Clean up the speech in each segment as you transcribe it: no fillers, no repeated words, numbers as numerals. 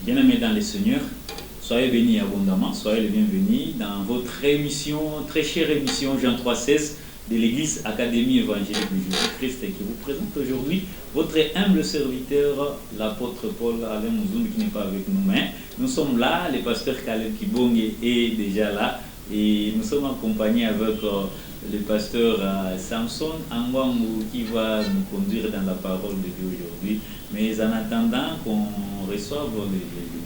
Bien-aimés dans les Seigneurs, soyez bénis abondamment, soyez les bienvenus dans votre émission, très chère émission Jean 3,16 de l'Église Académie Évangélique de Jésus-Christ qui vous présente aujourd'hui votre humble serviteur, l'apôtre Paul Alain Mouzoum qui n'est pas avec nous, mais nous sommes là, le pasteur Caleb Kibonge est déjà là et nous sommes accompagnés avec le pasteur Samson Angwangu qui va nous conduire dans la parole de Dieu aujourd'hui. Mais en attendant qu'on reçoive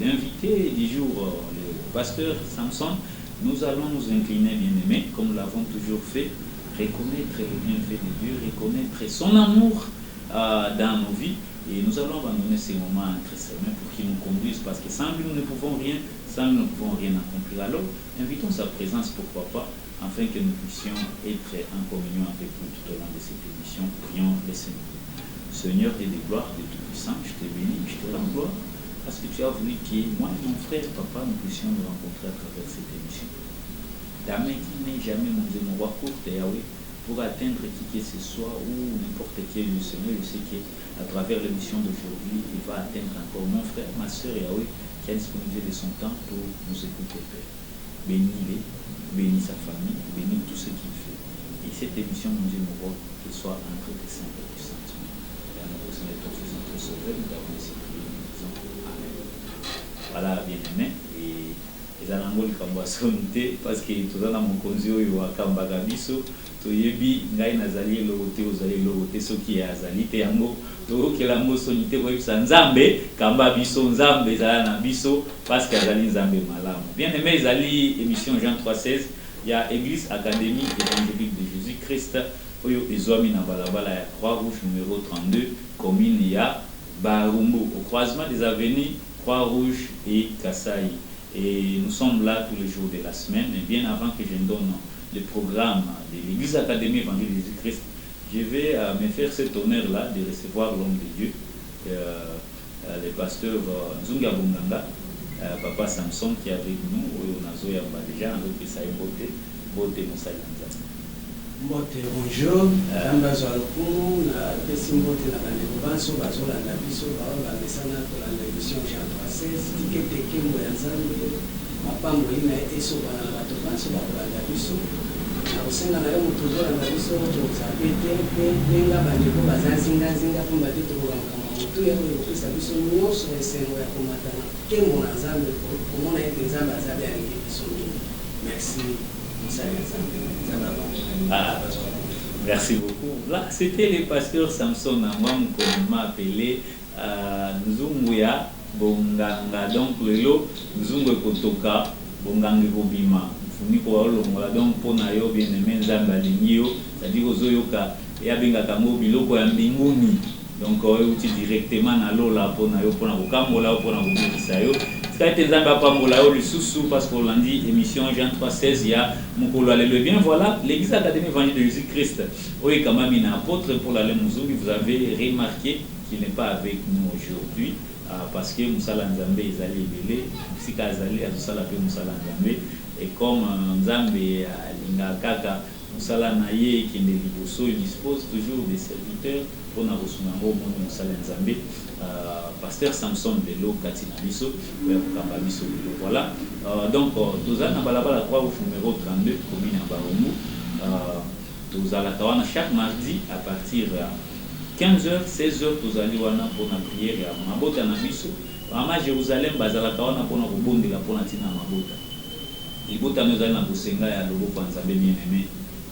l'invité du jour, le pasteur Samson, nous allons nous incliner, bien-aimés, comme nous l'avons toujours fait, reconnaître le bienfait de Dieu, reconnaître son amour dans nos vies. Et nous allons abandonner ces moments entre ses mains pour qu'il nous conduise, parce que sans lui, nous ne pouvons rien, sans lui, nous ne pouvons rien accomplir. Alors, invitons sa présence, pourquoi pas, afin que nous puissions être en communion avec vous tout au long de cette émission. Prions le Seigneur. Seigneur et de gloire, de Tout-Puissant, je te bénis, je te rends gloire, parce que tu as voulu que moi et mon frère, papa, nous puissions nous rencontrer à travers cette émission. Ta main qui n'est jamais, mon Dieu, mon roi courte, Yahweh, pour atteindre qui que ce soit ou n'importe quel lieu, Seigneur, je sais qu'à travers l'émission d'aujourd'hui, il va atteindre encore mon frère, ma soeur, Yahweh, qui a disponibilisé de son temps pour nous écouter, Père. Bénis-les, bénis sa famille, bénis tout ce qu'il fait. Et cette émission, mon Dieu, mon roi, qu'elle soit entre tes saints et tes saints. Voilà, bien aimé. Et les Anangoli Kambasonte, parce que tout ça dans mon conzio, il y a Kambagabiso, Toyebi, Ngai Nazali, Lorote, Ozali, Lorote, Soki, Azali, Teyango, Loro, Kelango, Sonite, Websa, Nzambe, Kambabiso, Nzambe, Zalana Biso, parce qu'Azali Nzambe Malam. Bien aimé, Zali, émission Jean 3,16, il y a Église Académie Évangélique de Jésus-Christ. Oyo Ezoami na balabala ya Croix-Rouge numéro 32, commune ya Barumbu, au croisement des avenues Croix-Rouge et Kassai. Et nous sommes là tous les jours de la semaine. Et bien avant que je ne donne le programme de l'Église Académie Évangélique de Jésus-Christ, je vais me faire cet honneur-là de recevoir l'homme de Dieu, le pasteur Nzunga Bunganga, Papa Samson qui est avec nous, Oyo Nazo Yamba déjà, en d'autres ça est beauté, beauté Moussaïanza. Mbote bonjour, tamba zwalukumu na pesi mbote na bandeko banso bazolanda biso baolanda tolanda émission Jean 3,16 tikete kembo ya Nzambe mapambo ina eso bana bato banso baolanda biso na kosenga na yo moto ozolanda biso toza pete benga bandeko baza zingazinga mpo bate tokolangama motu ya oyo kopesa biso nyonso esengo ya komatana kembo na Nzambe komona ete Nzambe azabi alingi biso mingi. Merci. Merci beaucoup. Là, c'était le pasteur Samson Angwang qu'on m'a appelé Nzunguya Bonganga. Donc, lelo Nzungu Kotoka Bongangi Kobima. Funiko Olongola. Donc, Ponayo bien aimé Nzamba Lingio. C'est-à-dire aux Oyoka et Abenga Kango Biloko ya Mbinguni. Donc, outil directement na lola Ponayo Pona Kokambola Pona Kobisayo. Parce qu'on l'a dit, émission Jean 3,16, il y a Mokolo Alléluia. Bien voilà, l'Église Académie Évangélique de Jésus-Christ. Oui, quand même, un apôtre pour l'Alain Mouzoumi, vous avez remarqué qu'il n'est pas avec nous aujourd'hui parce que Moussala Nzambe est allé belé, Moussika Azali a tout Moussala Nzambe. Et comme Nzambe Linga Kaka, Moussala Naye qui est Liboso, il dispose toujours des serviteurs pour Narosunango, Moussala Nzambe. Pasteur Samson Belo Katina Biso, voilà. Donc, nous avons la Croix-Rouge numéro 32, commune à Barumbu. Nous allons chaque mardi à partir de 15h, 16h, nous allons pour la prière à Mabota Nabiso. À Jérusalem, Bazalakawana pour la Bobonde la Ponatina Mabota. Libota nous allons à Bosenga et à Lobo Panzambe bien-aimé.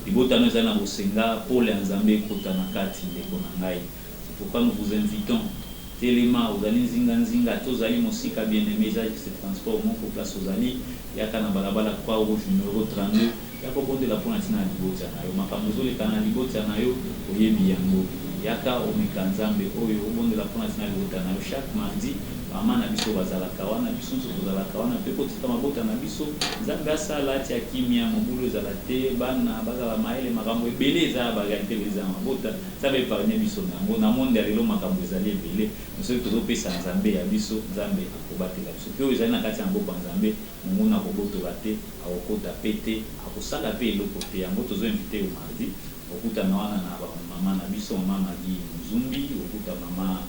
Libota nous allons à Bosenga pour les Nzambe Kotanakati de Konangai. C'est pourquoi nous vous invitons. Téléma, aux allez zinga, tous allez mosika bien aimé, ce transport, mon place aux allez, yaka na balabala Croix-Rouge numéro 32, yaka bonde la ponatina libota na yo, makamuzo le kana libota na yo, oyebi yango, yaka omeka Nzambe oyo, bonde la ponatina libota na yo, chaque mardi, mama na biso bazalaka wana biso nso tozalaka wana mpe kotika mabota na biso Nzambe asala ati ya kimia mobulu ezala te bana bazala mayele makambo ebele eza barealité eza mabota Nzambe epargne biso na yango na monde ya lelo makambo ezali ebele soki tozopesa Nzambe ya biso Nzambe akobatela biso mpe oyo ezali na kati ya mboka Nzambe monguna akobotola te akokota pe te akosala mpe eloko te yango tozoinvite yo mardi okutana wana na mama na biso mama Magi Muzumbi okuta mama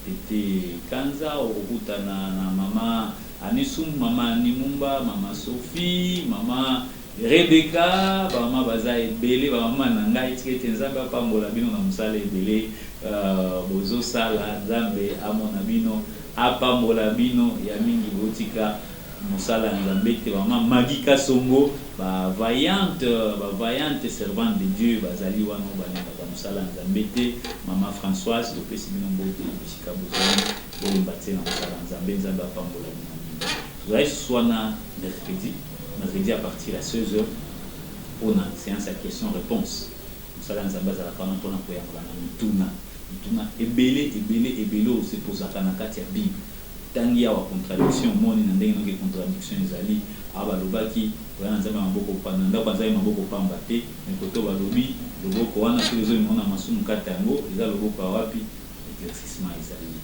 Tete Kanza, okutana na mama Anisum, mama Nimumba, mama Sophie, mama Rebecca, mama baza ebele, mama nanga etikete nzambe apambola bino na musala ebele, bozo sala nzambe amona bino apambola bino ya mingi botika musala nzambe te mama Magika Songo, ba vaillante servante de Dieu bazali wana balinga ba musala nzambe te, mama Françoise topesi bino mbote bisika bozoni bolimbatse na musala nzambe nzambe apambola bino. Vous allez soit mercredi à partir à 16h, on a une séance à questions-réponses. Nous allons nous baser à la parole pour mituna ebele se pose à kanakati ya Bible. Tangi ya contradiction moni na ndenge nge contradiction ezali abalobaki wana nzamba maboko pananda kwanza maboko pamba te mikoto balobi loboko wana tuzo imona masumu kata yango eza loboko wapi exercice ezali.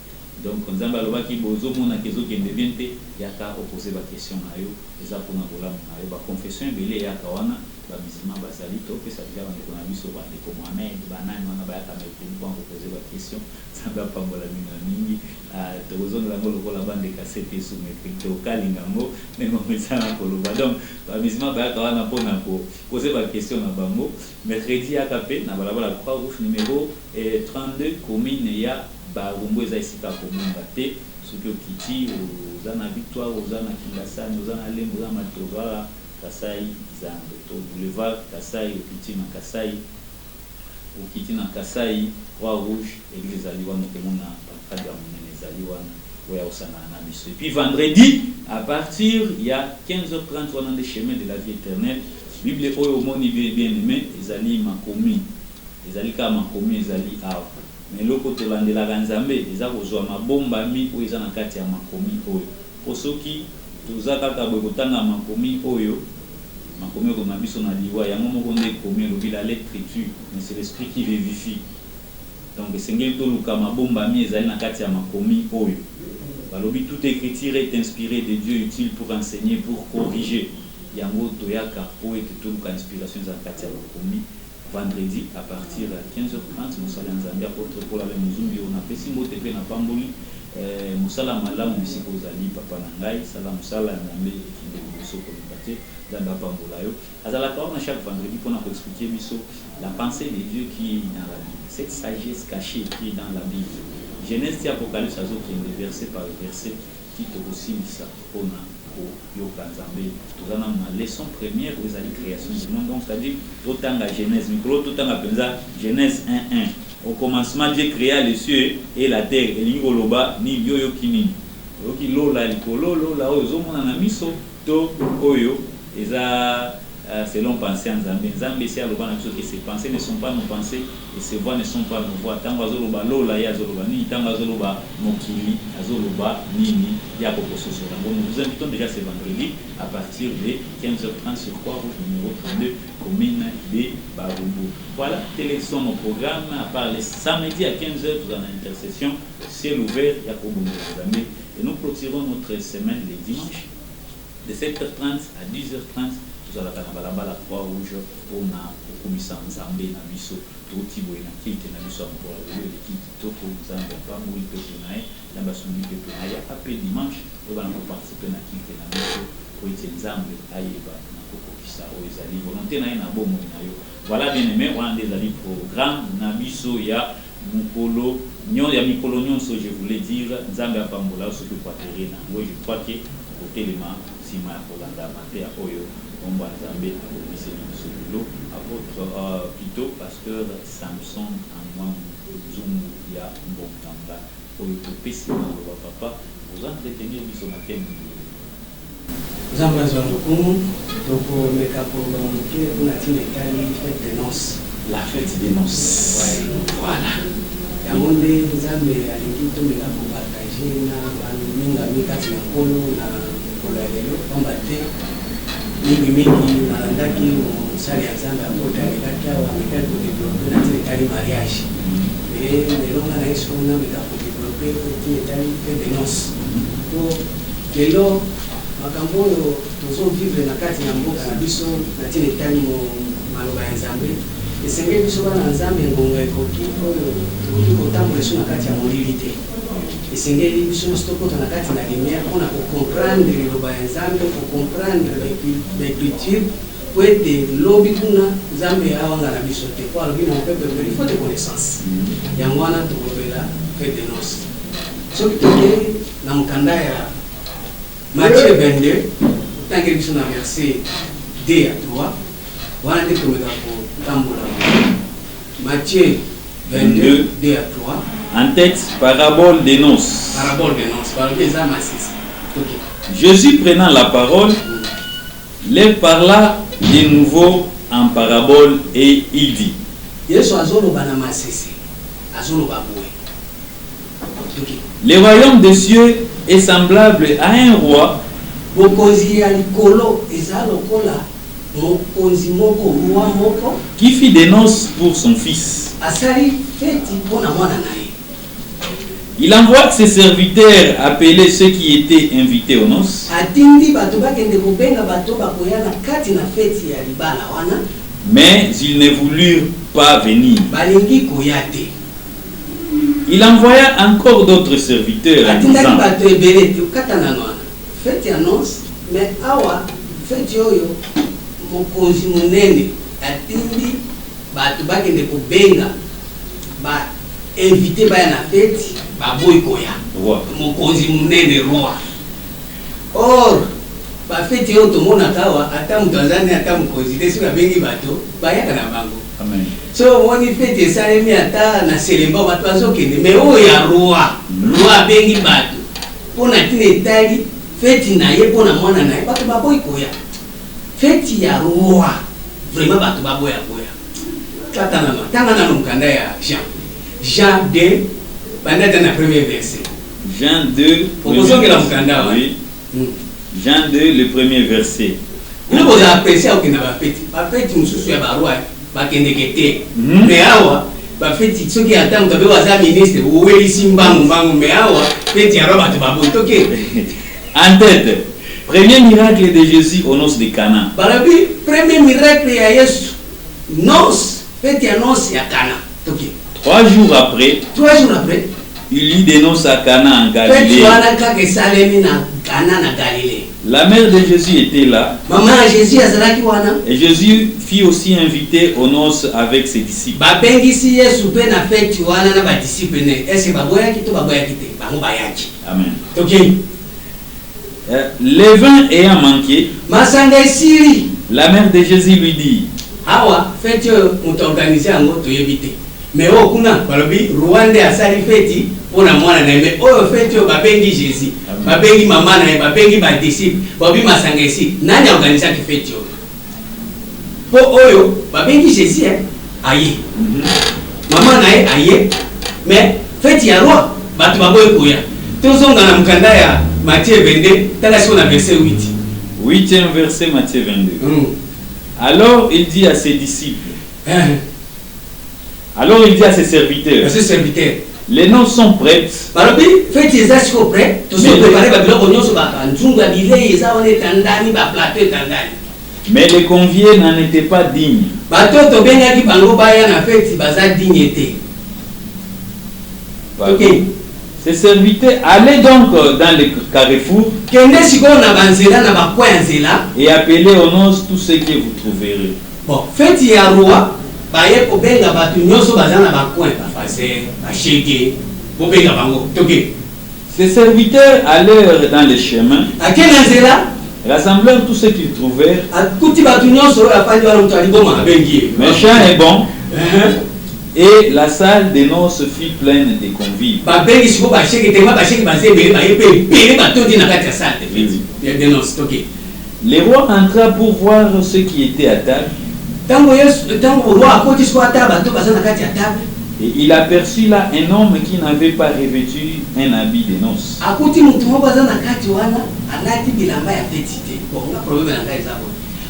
Donc nzamba alobaki bozo mona kezo kende biente yaka opposer ba question na yo eza pona bolamu na yo ba confession ebele yaka wana ba musulman bazali to pesa déjà bande kona biso ba de Mohamed banani wana ba yaka mete pour opposer ba question nzamba pambola mingi to bozo na ngolo kola bande kasete soumettre to kalingango nemo mesana koloba. Donc ba musulman ba yaka wana pona ko poser ba question na bango mercredi yaka pe na balabala Croix Rouge numéro 32 commune ya Barumbo eza isika komunga te soki okiti ozana Victoire ozana Kingasani ozana Lembo ozana Matobara Kasai Zango to boulevard Kasai okiti na Kasai Croix Rouge église aliwana komona bakadi ya monene ezaliwana oya osana na biso. Et puis vendredi à partir il y a 15h30 on a des chemins de la vie éternelle Bible oyo moni bien aimé ezali makomi ezali ka makomi ezali awa mais loko tolandela kanzambe eza kozwa mabomba mi oyo eza na kati ya makomi oyo posoki toza kaka boye kotanga makomi oyo na biso na liwa yango moko nde komi elobi la l'écriture mais c'est l'esprit qui vivifie. Donc esengeli toluka mabomba mi ezali na kati ya makomi oyo balobi toute écriture est inspirée de Dieu utile pour enseigner pour corriger yango toyaka po ete toluka inspiration eza na kati ya makomi. Vendredi à partir de 15h30 musala nzambe apôtre pour la muzumbi on a pesi mbote pe na pamboli musala malamu bisiko zali papa na ngai sala musala nzambe ekinde biso ko libate nzambe apambola yo azala ka na chaque vendredi pour nous expliquer biso la pensée de Dieu qui est dans la Bible, cette sagesse cachée qui est dans la Bible. Genèse et Apocalypse azo qui est verset par verset qui te aussi ça on a yoka nzambe tozana na leçon première aux ali création du monde. Donc c'est-à-dire autant la Genèse micro autant la penza Genèse 1:1 au commencement Dieu créa les cieux et la terre et l'ingoloba ni yoyo kinini yoki lola likolo lola oyo zomona na miso to oyo eza selon pensée nzambe nzambe si aloba na biso que ces pensées ne sont pas nos pensées et ces voix ne sont pas nos voix. Tango azoloba lola ya azoloba ni tango azoloba mokili azoloba nini ya kokososo. Donc nous vous invitons déjà ce vendredi à partir de 15h30 sur Croix Rouge numéro 32 commune de Barumbo. Voilà, tels sont nos programmes. À part les samedis à 15h, vous en avez intercession, ciel ouvert, Yakobo Nzambe. Et nous clôturons notre semaine les dimanches de 7h30 à 10h30. Nous allons à la Croix Rouge, on a au commissaire Nzambe na biso, tout tibo na kite na biso pour le kite toko Nzambe pas mourir pénaï, la basumi pénaï. Après dimanche, on va participer na kite na biso pour être Nzambe ayeba na kokokisa oezali volonté na na bomo na yo. Voilà bien aimé, on a des ali programme na biso ya mukolo nyon ya mikolo nyonso je voulais dire Nzambe apambola ce que quaterre na. Moi je crois que côté les mains sima pour la maté à oyo on va Nzambe akomisa biso lelo apôtre plutôt pasteur Samson Amwa Zungu ya Mbokamba oyo topesi na papa vous entretenir biso na thème Nzambe azwalukumu toko meka programme qui est pour la fête des noces. La fête des noces. Ouais. Voilà. Yamonde Nzambe alingi tomeka ko partager na baninga mikati na kolo na kola lelo pamba te mingi nalandaki mosali ya Nzambe akotalelaki awa amekali kodevelope na ntina etali mariage e lelonga na ye soko nameka kodevelope ntina etali fête de noce po lelo makambo oyo tozovivre na kati na mboka na biso na ntina etali maloba ya Nzambe esengeli biso bana na Nzambe ngonga ekoki oyo tokoki kotambola eso na kati ya molili te esengeli biso nyonso tokota na kati na lumière mpona kocomprendre liloba ya nzambe kocomprendre baécriture po ete lobi kuna nzambe awanga na biso te po alobi na peuple mais il faut de connaissance yango wana tokolobela fête de noces soki tokei na mokanda ya Matthieu 22 tangeli biso na verset 2 à 3 wana nde tomeka kotambola Matthieu 22 2 à 3 en texte, parabole des noces. Parabole des noces. Parabole des noces. Okay. Jésus prenant la parole, leur parla de nouveau en parabole et il dit. Le royaume des cieux est semblable à un roi qui fit des noces pour son fils. Il envoie ses serviteurs appeler ceux qui étaient invités aux noces. Mais ils ne voulurent pas venir. Il envoya encore d'autres serviteurs en disant, invité baya na fête baboy koya mokonzi munene roi or ba fête yo to mona kawa ata mtanzania ata mokonzi desi ba bengi bato bayaka na bango amen so woni fête salemi ata na selemba bato azokende mais o ya roi bengi bato pona tine tali fête na ye pona mwana na ye bato baboy koya fête ya roi vraiment bato baboya tanga na mkanda ya Jean 2, dans le premier verset. Jean 2, oui. Jean 2, le premier verset. Nous vous appréciez au Kenya fête. La fête nous soucie à roi, ba kendekete. Mais awa, ba fête ceux qui attendent de voir un ministre ou simba mbangu mais awa, fête ya roi ba botoke. En tête, premier miracle de Jésus aux noces de Cana. Balabi, premier miracle ya Yesu. Noces, fête ya noces ya Cana. OK. 3 jours après, il y des noces à Cana en Galilée. La mère de Jésus était là. Et Jésus fit aussi inviter aux noces avec ses disciples. Amen. Le vin ayant manqué, la mère de Jésus lui dit, mais au kuna balobi Rwanda asali feti pona mwana na mais oyo feti yo babengi Jésus babengi mama na babengi ba disciple babi masangesi nani organisa ki feti yo po oyo babengi Jésus aye mama na aye mais feti ya roi batu baboye koya tozonga na mkanda ya Matthieu 22 tala sio na verset 8 8e verset Matthieu 22 alors il dit à ses disciples alors il dit à ses serviteurs, les noces sont prêtes. Mais les conviés n'en étaient pas dignes. Ses serviteurs allaient donc dans le carrefour et appelaient aux noces tout ce que vous trouverez. Bon, faites ya roi. Baye ko benga batu nyoso bazana ba coin ba fazer ba chege bo benga bango toke. Ces serviteurs allèrent dans les chemins, rassemblèrent tout ce qu'ils trouvèrent. Méchant et bon. Et la salle des noces fut pleine de convives. Le roi entra pour voir ceux qui étaient à table. Et il aperçut là un homme qui n'avait pas revêtu un habit de noces.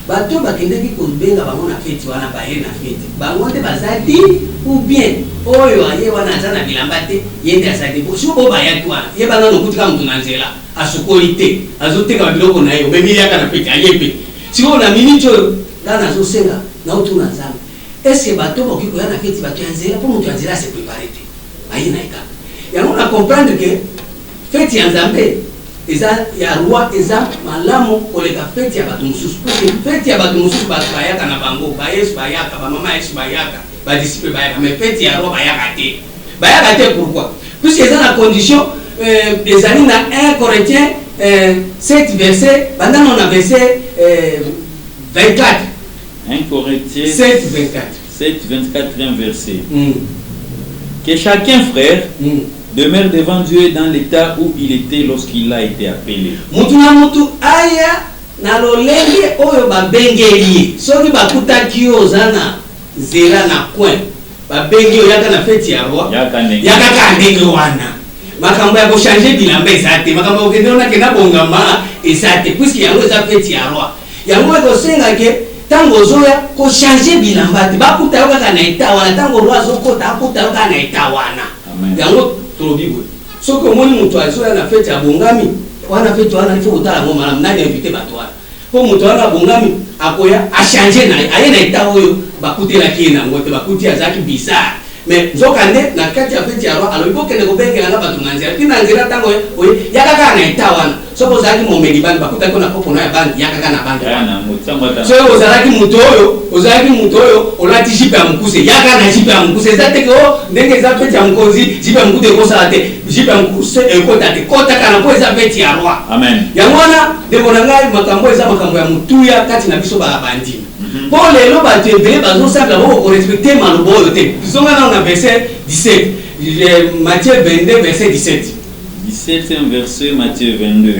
Bato bakendeki kobenga bango na feti wana baye na feti bango te bazadi ou bien oyo aye wana azana bilamba te yende azadi bo siko bayaki wana ye bana no kutika mtu na nzela asukoli te azoteka biloko na yo bemili yaka na feti ayepe siko na minicho dana azosenga na utuna nzambe est-ce bato bokiko ya na feti bato ya nzela po mtu ya nzela se préparer te aye na eka yango na comprendre que fête ya Nzambe eza ya roi eza malamu koleka fête ya bato mususu fête ya bato mususu bato bayaka na bango ba Yesu bayaka ba mama Yesu bayaka ba disciple bayaka mais fête ya roi bayaka te pourquoi puisque eza na condition des années na 1 Corinthiens 7 verset pendant on a verset 24 1 Corinthiens 7 24 7 24 verset que chacun frère demeure devant Dieu dans l'état où il était lorsqu'il a été appelé. Mutu na mutu aya na lolenge oyo babengeli soki bakutaki ozana zela na coin babengi oyaka na fête ya roi yaka ndenge wana makambo ya changer bilamba ezate makambo okende ona kena bongama ezate puisque yango eza fête ya roi yango ekosenga ke tango zoya ko changer bilamba te bakuta yo kaka na eta wana tango roi azokota akuta yo kaka na eta wana yango tolobibo soki omoni mutu azoya na fête ya bongami wana fête wana ifo kotala ngo malamu nani invité bato wana po mutu wana bongami akoya a changer na aye na eta oyo bakutelaki ye nango te bakuti azalaki bizarre mais nzokande na kati ya fête ya roi alobi bokende kobengelanga bato na nzela ti na nzela ntango oye yakaka na eta wana soki ozalaki momeli bandi bakutaki na kopo na ya bandi yakaka na bandi soki ozalaki mutu oyo olati jipe ya mokuse yaka na jipe ya mokuse eza teke o ndenge eza fête ya mokonzi jipe ya mokuse ekosala te jipe ya mokuse ekota te kotaka na po eza fête ya roi yango wana ndeko na ngai makambo eza makambo ya motuya kati na biso babandimi pour lelo bato ebele bazosala bokorespecte maloba oyo te zonga nao na verset 17 Matthieu 22 verset 17 17e verset Matthieu 22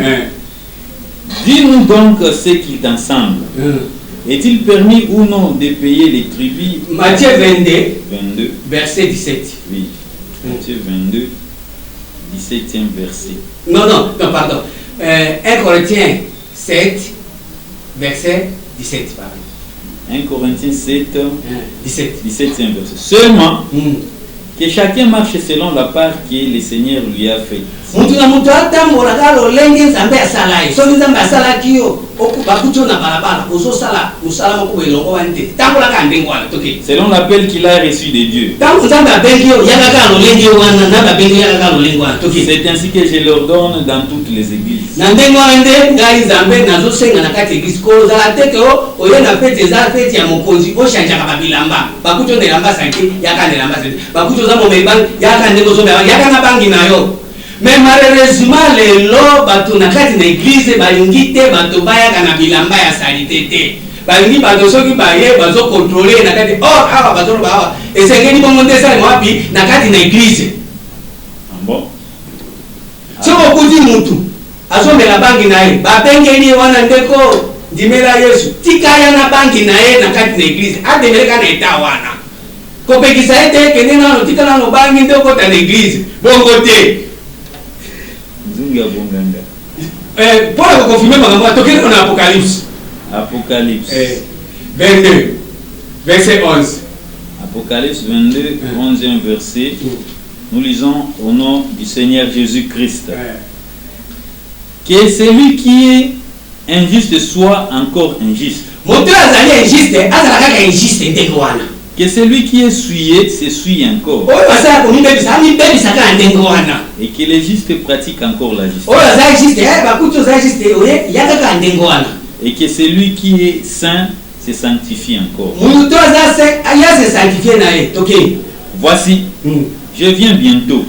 dis-nous donc ce qui t'ensemble est-il permis ou non de payer les tribus? Matthieu 22 verset 17 oui Matthieu 22 17e verset non pardon 1 Corinthiens 7 verset 17 pardon 1 Corinthiens 7 17e verset seulement que chacun marche selon la part que le Seigneur lui a faite. Mutu na mutu atambola ka lolenge Nzambe asala ye soki Nzambe asalaki yo okubakuto na balabala ozosala musala moko elongo wante tambola ka ndengo wana toke selon l'appel qu'il a reçu de Dieu. Tango Nzambe abengi yo yaka ka lolenge wana na babengi yaka ka lolenge wana toke c'est ainsi que je leur donne dans toutes les églises. Na ndengo ande ngai Nzambe nazosenga na kati église ko zala teke o oye na fête eza fête ya mokonzi o chanja ka babilamba bakuto ne lamba sanki yaka ne lamba sanki bakuto za momeli bang yaka ndeko zo yaka na bangi na yo. Mais malheureusement les lois bato na kati na église balingi te bato bayaka na bilamba ya salite te balingi bato soki baye bazo contrôler na kati awa bato ba awa esengeli bongo te sala wapi na kati na église bon soko kuti mutu azomela bangi na ye babengeli wana ndeko dimela Yesu tikaya na bangi na ye na kati na église ademeleka na eta wana kopekisa ete kende na tikala no bangi ndeko ta na église bongo te pour confirmer makambo atokeli na Apocalypse 22 verset 11 Apocalypse 22 11e verset nous lisons au nom du Seigneur Jésus-Christ que celui qui est injuste soit encore injuste que celui qui est souillé se souille encore et que les justes pratiquent encore la justice et que celui qui est saint se sanctifie encore. Voici je viens bientôt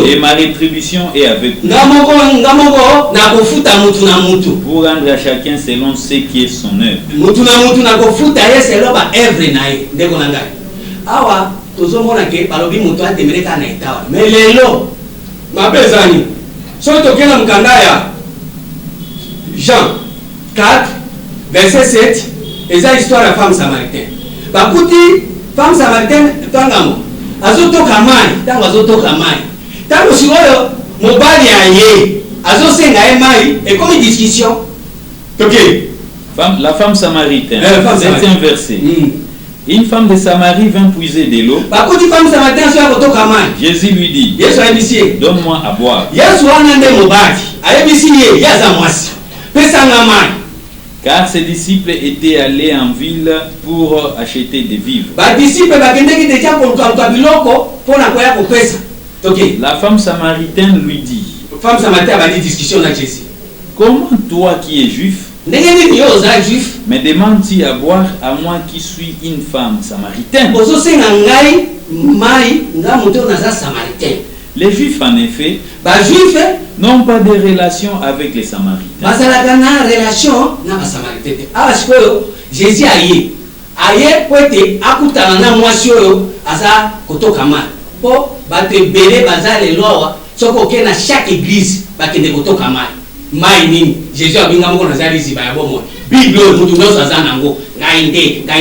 et ma rétribution est avec vous pour rendre à chacun selon ce qui est son œuvre. Tozomona ke balobi mutu atemeleka na etawa mais lelo mapezani so tokena mkanda ya Jean 4 verset 7 eza histoire ya femme samaritaine bakuti femme samaritaine tangamo azotoka mai tango sikoyo mobali aye azosenga ye mai ekomi discussion toke la femme samaritaine 7e verset une femme de Samarie vint puiser de l'eau. Jésus lui dit donne-moi à boire. Car ses disciples étaient allés en ville pour acheter des vivres. La femme samaritaine lui dit. Femme samaritaine a dit discussion avec Jésus. Comment toi qui es juif, me demandes-tu à boire à moi qui suis une femme samaritaine? Les juifs en effet n'ont pas de relation avec les samaritains. Jésus aye kwete akutana na mwasi oyo aza kotoka mai po bato ebele baza lelo awa soko ke na chaque église bakende kotoka mai nini Jésus abinga moko na zali ziba ya bomo Bible mutu nyonso aza nango ngai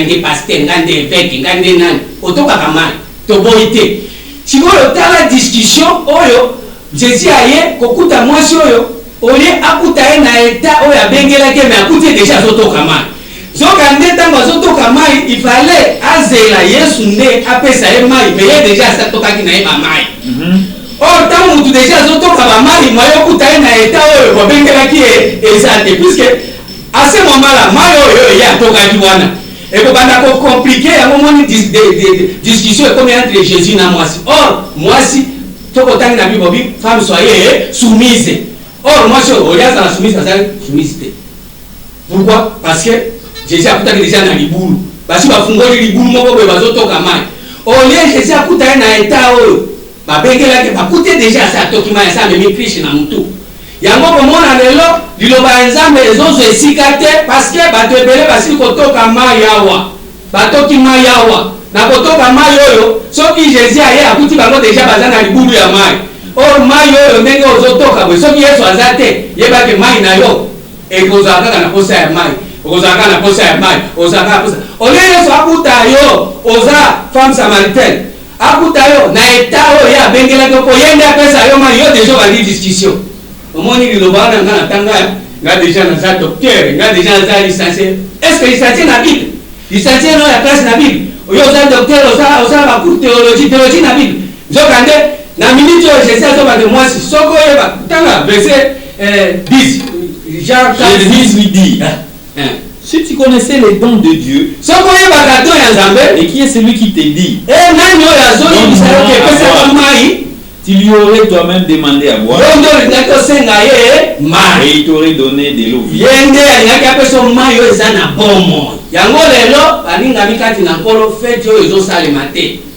nde pasteur ngai nde évêque ngai nde nani otoka mai to boite sikoyo tala discussion oyo Jésus aye kokuta mwasi oyo olie akuta ye na eta oyo abengelaki me akuti déjà azotoka mai soka nde tango azotoka mai il fallait azela Yesu nde apesa ye mai mais ye déjà asatokaki na ye bamai or tango mutu déjà azotoka bamai mayo kuta ye na eta oyo babengelaki eza te puisque à ce moment là mai oyo ye atokaki wana ekobanda kocomplike yango moni discussion ekomi entre Jésus na mwasi or mwasi tokotangi na bible bi femme soyez soumise or mwasi oyo azala soumise azali soumise te pourquoi parce que Jésus a coupé déjà dans les boules. Parce que bafungoli libulu moko boye bazotoka mai. Olie Jésus a coupé na état oyo. Ba bengela ke ba coupé déjà ça toki mai ça memi Christ na mutu. Yango komona lelo liloba nzambe ezozo esikate parce que bato ebele basi kotoka mai yawa. Batoki mai yawa. Na kotoka mai oyo soki Jésus aye akuti bango déjà baza na libulu ya mai. Or mai oyo ndenge ozotoka boye soki Yesu azate yeba ke mai na yo ekozaka na posa ya mai. Ozaka na posa ya mai, ozaka na posa. Ole Yesu akuta yo, oza femme samaritaine. Akuta yo na eta oyo ya bengela ko yende apesa yo mai yo déjà bali discussion. Omoni liloba na ngana tanga nga déjà na za docteur, nga déjà za licencié. Est-ce que licencié na Bible? Licencié no ya classe na Bible. Oyo za docteur oza ba cours théologie na Bible. Zokande na minute yo Jésus azoba de moi si soko yeba tanga verset 10. Jean 10 lui dit. Si tu connaissais les dons de Dieu, et qui est celui qui te dit, tu lui aurais toi-même demandé à boire, et il t'aurait donné de l'eau vive.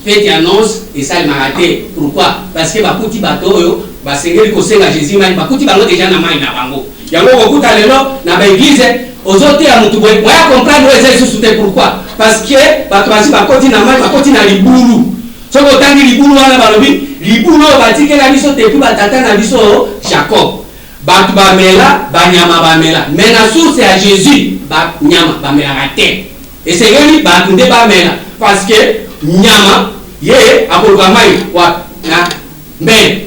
Fête annonce et ça m'a raté. Pourquoi? Parce que bakuti bato basengeli kosenga Jésus mai bakuti bango déjà na mai na bango. Yango kokuta lelo na ba église ozote ya mutu boye. Moi comprendre eza sous pourquoi? Parce que bato basi bakoti na mai bakoti na libulu. Soko tangi libulu wana balobi libulu batikela biso te puis batata na biso Jacob. Bato bamela banyama bamela. Mais na source ya Jésus ba nyama bamela raté. Et c'est lui bato nde bamela parce que nyama ye akoluka mai wa na men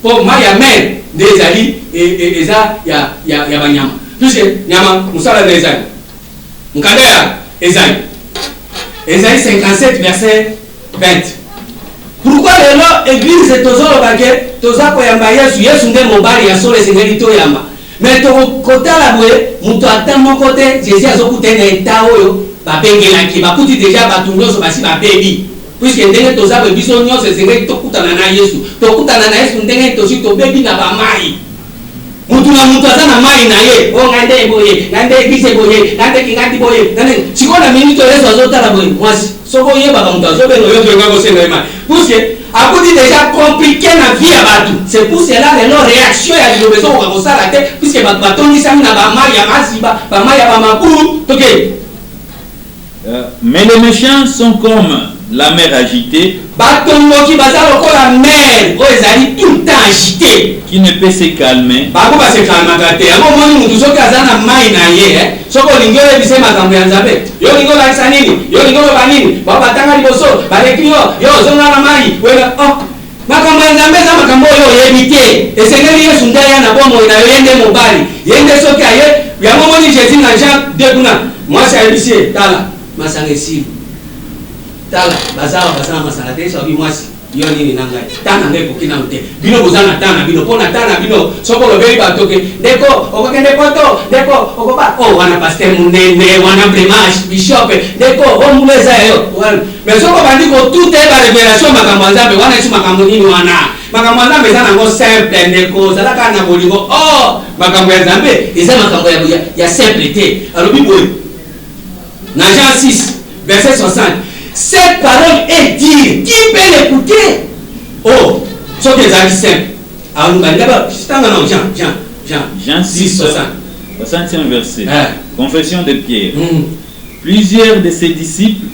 po mai ya men ndezali eza ya banyama puisque nyama musala ndezali mukanda ya ezali 57 verset 20. Pourquoi lelo église tozolo bake toza koyamba Yesu nde mobali ya solo esengeli toyamba mais tokotala boye mutu ata moko te Jésus azokutena eta oyo babengelaki bakuti déjà bato nyonso basi babebi puisque ndenge toza boye biso nyonso ezengeli tokutana na Yesu ndenge tosi tobebi na bamai mutu na mutu aza na mai na ye o ngande boye ngande ekise boye ngande kingati boye ngande sikola minute Yesu azotala boye mwasi soko yeba mutu azobenga yo toyenga kosenga mai puisque akuti déjà compliqué na vie ya bato c'est pour cela lelo réaction ya lilobeso kokosala te puisque bato batondisami na bamai ya masiba bamai ya bamakulu toke. Mais les méchants sont comme la mer agitée, qui ne peut se calmer. Tala bazala masala te so bi mwasi yo nini nanga tana ngeko kina mte bino bozana tana bino pona tana bino soko lo beli batoke ndeko okokende poto ndeko okoba wana pasteur munene wana vraiment bishop ndeko omuleza yo mais soko bandiko tout est ba révélation makambo nzambe wana isu makambo nini wana makambo ya Nzambe eza nango simple ndeko ozala kaka na bolingo makambo ya Nzambe eza makambo ya simple te. Alobi boye dans Jean 6 verset 60, cette parole est dure, qui peut l'écouter? Ce qui est simple. Jean 6 60e verset. Confession de Pierre. Plusieurs de ses disciples,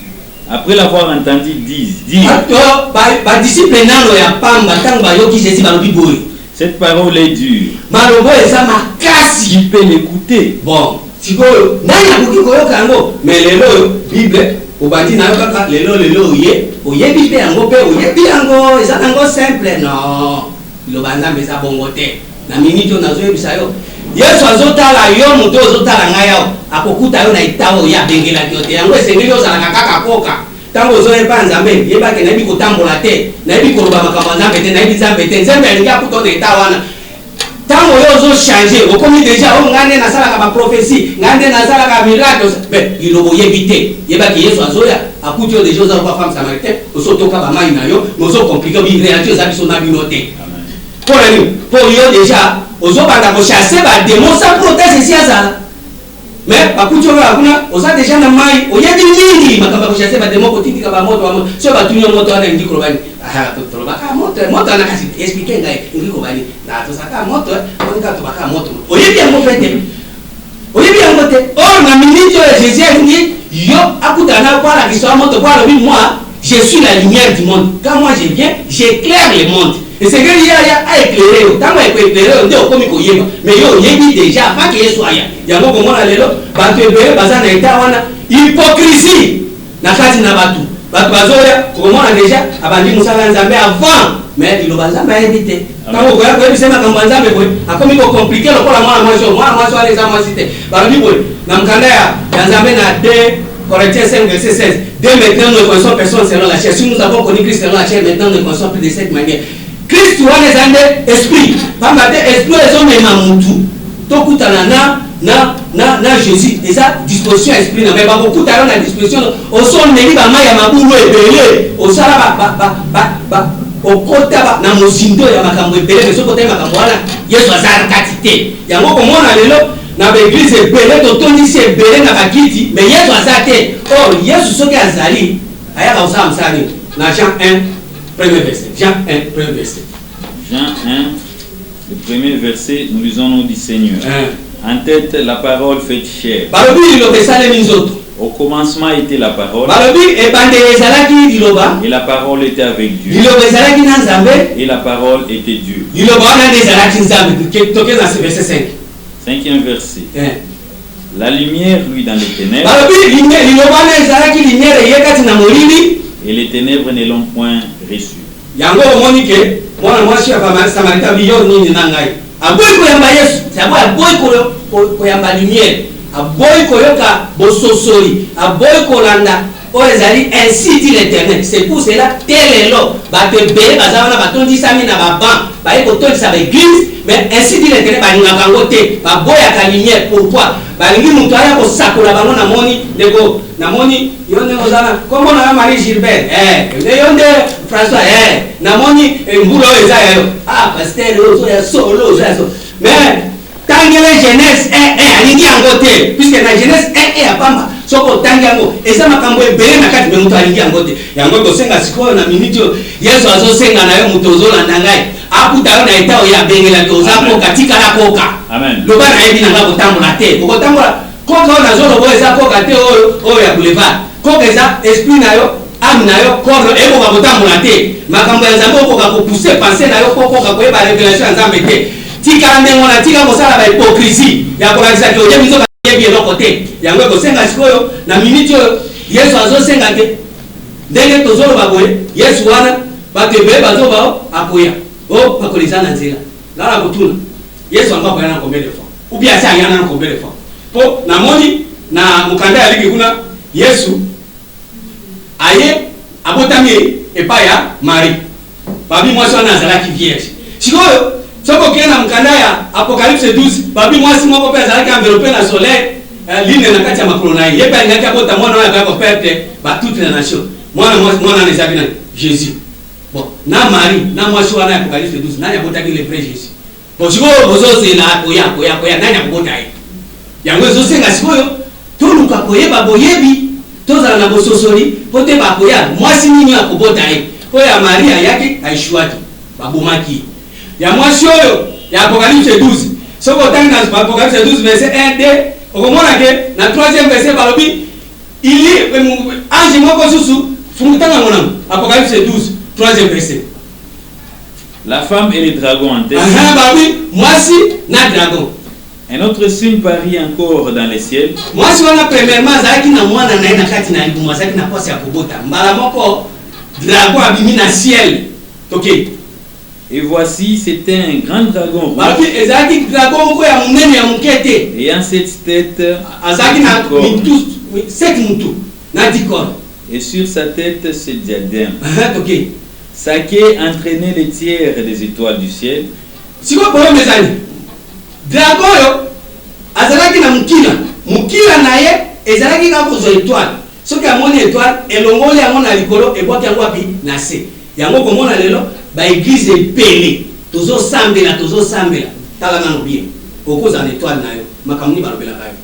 après l'avoir entendu, disent cette parole est dure. Qui peut l'écouter? Bon, mais Bible, obandi na kaka lelo oyebi pe yango pe oyebi yango eza nango simple non lo banza mbeza bongo te na minito nazo yebisa yo Yesu azotala yo muto azotala ngaya akokuta yo na itawo ya bengela kyote yango esengeli ozala kaka koka tango ozoyeba Nzambe yeba ke na yebi kotambola te na yebi koloba makambo Nzambe te na yebi Nzambe te Nzambe alingi akuta na itawo wana tango yo ozo changer okomi déjà ngande na sala ka prophétie ngande na sala ka miracle mais ilobo yebite yeba ki Yesu azoya akuti yo déjà ozo kwa femme samaritaine osotoka ba mai na yo ozo compliquer bi réalité za biso na binote pour yo déjà ozo banda ko chasser ba démon sans protège ici azala mais akuti yo akuna oza déjà na mai oyebi nini makamba ko chasser ba démon ko titika ba moto so ba tunyo moto ana ndiko bani to baka moto ana kasi expliquer ngai ndiko bani na to saka moto on ka to baka moto oyebi yango fete oyebi yango te na minute de Jésus dit yo akutana kwa la kiswa moto kwa le moi je suis la lumière du monde quand moi je viens j'éclaire le monde et c'est que a éclairé tant que éclairé on dit okomi ko yeba mais yo yebi déjà pas que Yesu aya yango ko mona lelo ba to ebele bazana eta wana hypocrisie na kati na batu bazoya komona déjà abandi musala Nzambe avant mais il Nzambe éviter tango ko yako ebisema kamba Nzambe ko akomi ko compliquer lokola mwana mwaso ale za mwasite balobi boy na mkanda ya Nzambe na 2 Corinthiens 5 verset 16 dès maintenant nous connaissons personne selon la chair si nous avons connu Christ selon la chair maintenant nous connaissons plus de cette manière Christ wana Nzambe esprit pamba te esprit ezomema mutu tokutana na Jésus et ça disposition esprit na mais ba kokuta na disposition au son neli ba maya mabulu ebele au sala ba okota na mozindo ya makambo ebele mais soko te makambo wana Yesu azara katite yango komona lelo na l'église ebele to tondisi ebele na bakiti mais Yesu azate Yesu soki azali ayaka usala msani na Jean 1 premier verset Jean 1 premier verset Jean 1 le premier verset nous lisons nom du Seigneur. En tête, la parole fait chair. Au commencement était la parole. Et la parole était avec Dieu. Et la parole était Dieu. 5e verset. La lumière, lui, dans les ténèbres. Et les ténèbres ne l'ont point reçu. Aboy koyamba Yesu sabo aboy koyamba lumière aboy koyoka bososoli aboy kolanda ezali ainsi dit l'Éternel c'est pour cela telelo batebele bazana batondisa mina baban baye kotondisa l'église mais ainsi dit l'Éternel balingaka ngo te baboyaka lumière pourquoi balingi mutu aya kosakola bango na moni ndeko na moni yonde ozana kombo na Marie Gilbert yonde François na moni mbulo eza yo pasteur ozo ya solo ozo ya so mais tangele Genèse alingi yango te puisque na Genèse apamba soko tangi yango eza makambo ebele na kati me mutu alingi yango te yango tosenga sikoyo na minute Yesu azosenga na yo mutu ozolanda ngai akuta yo na etao ya bengela toza koka tikala koka amen loba na yebi nanga kotambola te kotambola koka na zolo boy eza koka te oyo ya boulevard koka eza esprit na yo âme na yo corps eko ba kotambola te makambo ya Nzambe okoka ko pousser penser na yo koka ko yeba révélation ya Nzambe te tika ndengo na tika kosala ba hypocrisie ya kolakisa ke oyebi nzoka yebi eloko te yango ekosenga sikoyo na minute oyo Yesu azosenga te ndenge tozoloba boye Yesu wana bato ebele bazoba akoya bakolisa na nzela nala kotuna Yesu anga koya na combien de fois ou bien asi ayana na combien de fois po namoni na mokanda ya liki kuna Yesu aye abotami epai ya Marie babi mwasi wana azalaki vierge sikoyo soko kena mkanda ya Apocalypse 12 babi mwasi moko pe azalaki enveloppé na soleil line na kati ya makolo na ye yepe alingaki abota mwana oyo akaya koperte ba toute la nation mwana nezabi na Jésus bon na Marie na mwasi wana Apocalypse 12 nani abotaki le vrai Jésus bon sikoyo bozozela koya nani akobota ye yango ezosenga sikoyo toluka koyeba boyebi tozala na bososoli po te bakoya mwasi nini akobota ye oyo ya Marie ayaki aishwaki babomaki ya mwasi oyo ya Apocalypse 12 soko otangi na Apocalypse 12 verset 1 2 okomona ke na 3e verset balobi ili ange moko susu fungutanga monamo Apocalypse 12 3e verset. La femme et le dragon en tête. Moisi na dragon. Un autre signe parie encore dans les ciels. Moisi wana premièrement zaki na mwana na ina kati na libumu zaki na posi ya kobota. Mbala moko dragon abimi na ciel. OK. Et voici, c'était un grand dragon rouge. Ayant 7 têtes. Et sur sa tête, ce diadème. Sa queue entraînait les tiers des étoiles du ciel. Si vous voyez mes amis, dragon, azalaki na mukila na ye, ezalaki ka kozo étoile. Soki amoni étoile, elongoli yango na likolo, ebwaki yango api na se. Yango komona lelo ba église epele tozo sambela tala na bien okoza na étoile na yo makamuni balobela kayo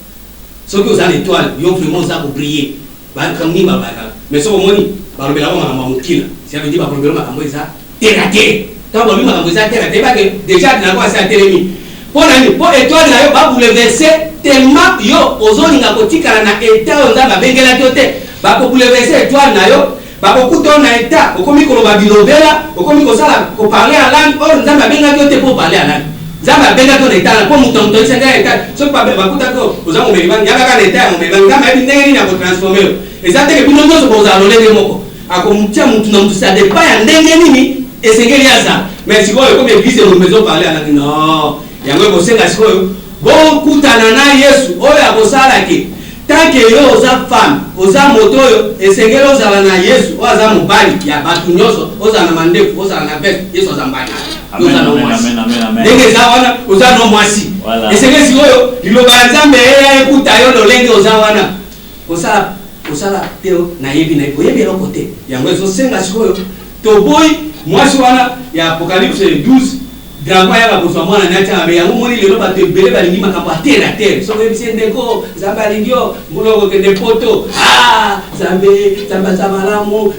soki oza na étoile yo vraiment za ko briller ba kamuni babaka mais soko moni balobela ko makambo mukila ça veut dire ba problème makambo eza terate ta ba makambo eza terate ba ke déjà na ko asa telemi po nani po étoile na yo ba bouleverser tellement yo ozolinga kotikala na état onza ba bengela te ba ko bouleverser étoile na yo bakokuta na état okomi koloba bilobela okomi kosala ko parler en langue or nzamba benga te pour parler en langue nzamba benga to na état ko mutonto isanga état so pa bakuta ko ozango meliba ngaka ka état mo meliba ngama ebi ndenge ni ako transformer ezate ke bino nyoso boza lolenge moko ako mutia mutu na mutu sa depa ya ndenge nini esengeli yaza mais sikoyo comme église no maison parler en langue non yango ko senga sikoyo bo kutana na Yesu oyo akosala ke tant que yo oza femme oza moto yo esengeli ozala na Yesu oza mobali ya batu nyoso oza na mandefu oza na veste Yesu oza mbana oza no mwasi ndenge za wana oza no mwasi esengeli sikoyo liloba Nzambe ya ekuta yo lolenge oza wana osala teo na yebi na yebi eloko te yango ezosenga sikoyo toboyi mwasi wana ya Apocalypse 12 dragon ya kozwa mwana na tia yango moni lelo bato ebele balingi makambo atera terre soko ebise ndeko Nzambe alingio muloko kende poto Nzambe za malamu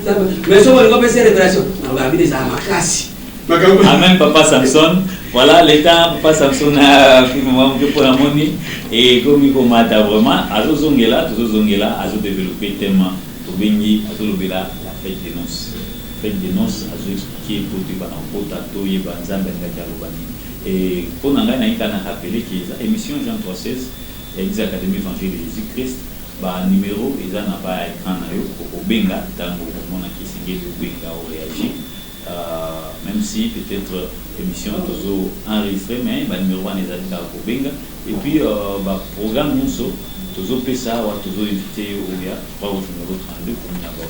mais soko lingo pese révélation na ba bide za makasi makambo amen papa Samson. Voilà l'état papa Samson a pour la moni et comme il mata vraiment azozongela azo développer tellement to bengi azolobela la fête des noces. Fête des noces azo expliquer pour te bana pota to ye banzambe ngaki alobani et pour nanga na ikana rappeler que la émission Jean 316 Église Académie Évangile de Jésus-Christ ba numéro eza na ba écran na yo ko benga tango mona kisingeli benga o réagir même si peut-être émission tozo enregistré mais ba numéro wana eza ko benga et puis ba programme nyonso tozo pesa wa tozo invité o ya kwa au numéro 32 pour na ba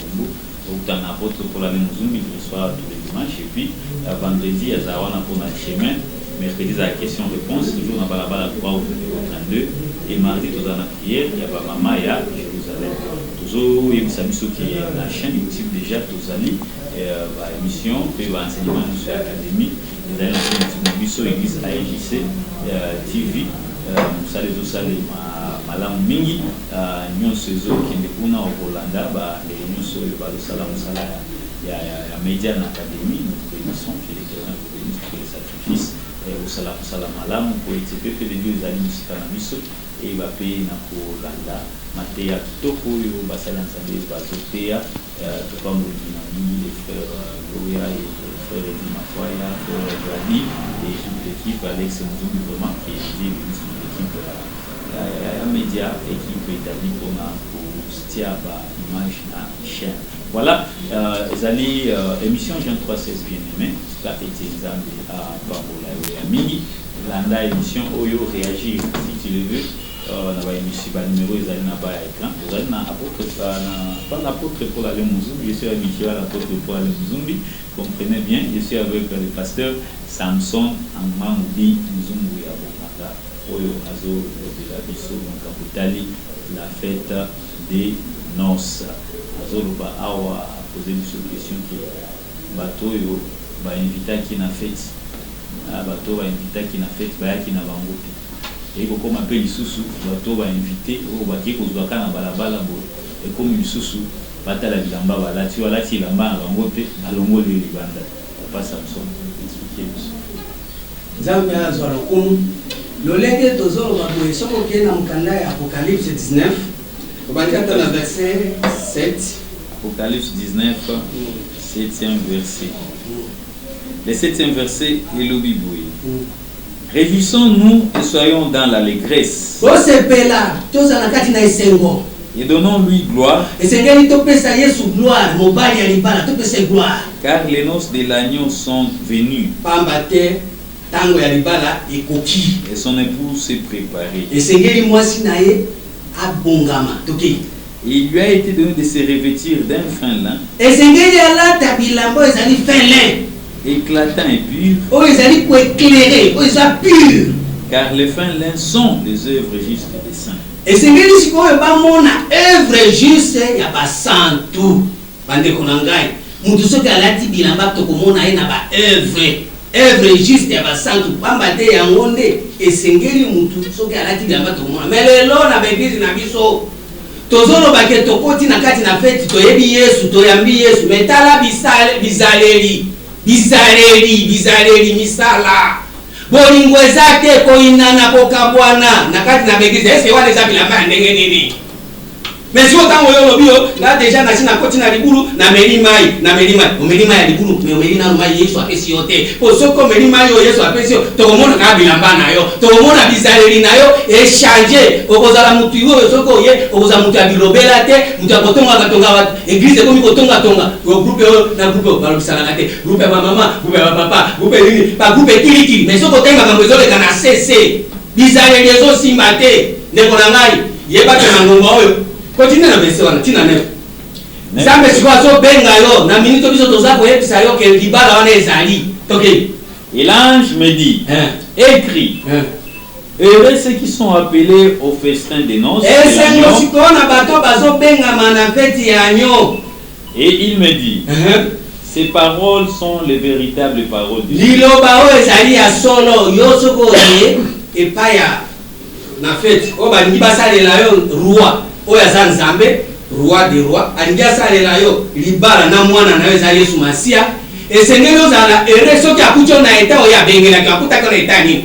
dans l'apôtre pour la Muzumbi qui reçoit tous les dimanches et puis vendredi à Zawana pour le chemin, mercredi à la question-réponse, toujours dans Balabala 3 au numéro 32 et mardi toujours dans la prière, il y a Maman à Jérusalem. Toujours il y a qui est la chaîne YouTube déjà tous allés émission puis enseignement sur l'académie les années la mission église AEJC TV ça les osale malamu mingi nyonso ezokende kuna okolanda nyonso oyo balosala mosala ya média na académie notre émission qui est l'éternel bénisse pour les sacrifices osala mosala malamu po ete pepe de Dieu ezali mosika na biso e bape na kolanda mateya kitoko oyo basala nzambe bazoteya papa molimo na mingi les frères Gloria et les frères Eddy Makwaya frère Gladi et toute l'équipe Alex Muzumbi vraiment qui est bénisse toute l'équipe ya média équipe établie pour stia ba image na chaîne. Voilà, ezali émission Jean 316 bien aimé, ça été Nzambe à Bambola ya mingi landa émission oyo réagir si tu le veux na ba émission ba numéro ezali na ba écran ezali na apôtre pas l'apôtre pour la Muzumbi, je suis habitué à l'apôtre pour la Muzumbi, comprenez bien, je suis avec le pasteur Samson Amangudi Muzumbi ya Bokanga oyo azo de la biso makabutali la fête des noces azo loba awa poser une question qui bato yo ba invita qui na fête bato ba invita qui na fête ba qui na bango te et comme appel lisusu bato ba invité o ba ki kozwa kana balabala bo et comme lisusu bata la bilamba balati walati lamba bango te balongo le libanda pas Samson expliquez-nous Nzambe azwa lokumu lolenge tozolo baboye soko kena mukanda ya Apocalypse 19 obandika na verset 7 Apocalypse 19 7e verset. Le 7e verset est le Bible. Réjouissons-nous et soyons dans l'allégresse. Et donnons-lui gloire. Car les noces de l'agneau sont venues. Et son épouse s'est préparée. Et il lui a été donné de se revêtir d'un fin lin, éclatant et pur, car les fins lins sont les œuvres justes des saints. Œuvre juste ya basantu pamba te ya ngonde esengeli mutu soki alati bilamba tokomona mais lelo na baeglise na biso tozoloba ke tokoti na kati na feti toyebi Yesu toyambi Yesu mais tala bizaleli misala bolingo eza te koinana kokabwana na kati na baeglise ese wana eza bilamba ya ndenge nini mais si otango yo lobi yo nga déjà na sina koti na libulu na melimai omelima ya libulu mais omelina no mai Yesu apesi yo te po soko melima yo Yesu apesi yo tokomona ka bilamba na yo tokomona bizaleri na yo échanger okozala mutu yo soko ye okozala mutu ya bilobela te mutu ya kotonga katonga église komi kotonga tonga yo groupe yo na groupe balobisana te groupe ya mama groupe ya papa groupe nini pa groupe kilikili mais soko tenga kambo ezoleka na CC bizaleri ezo simba te ndeko na ngai yeba kana ngomba oyo continue na verset wana tina neuf Nzambe sikoa so benga yo na minito biso toza koyebisa yo ke libala wana ezali toke. Et l'ange me dit écrit heureux ceux qui sont appelés au festin des noces. Et il me dit ces paroles sont les véritables paroles de Dieu. Roi des rois, andiasa lelayo libala na mwana na eza Yesu Masia esengeli ozala ereso ki akucho na eta oya bengela ki akuta kana etani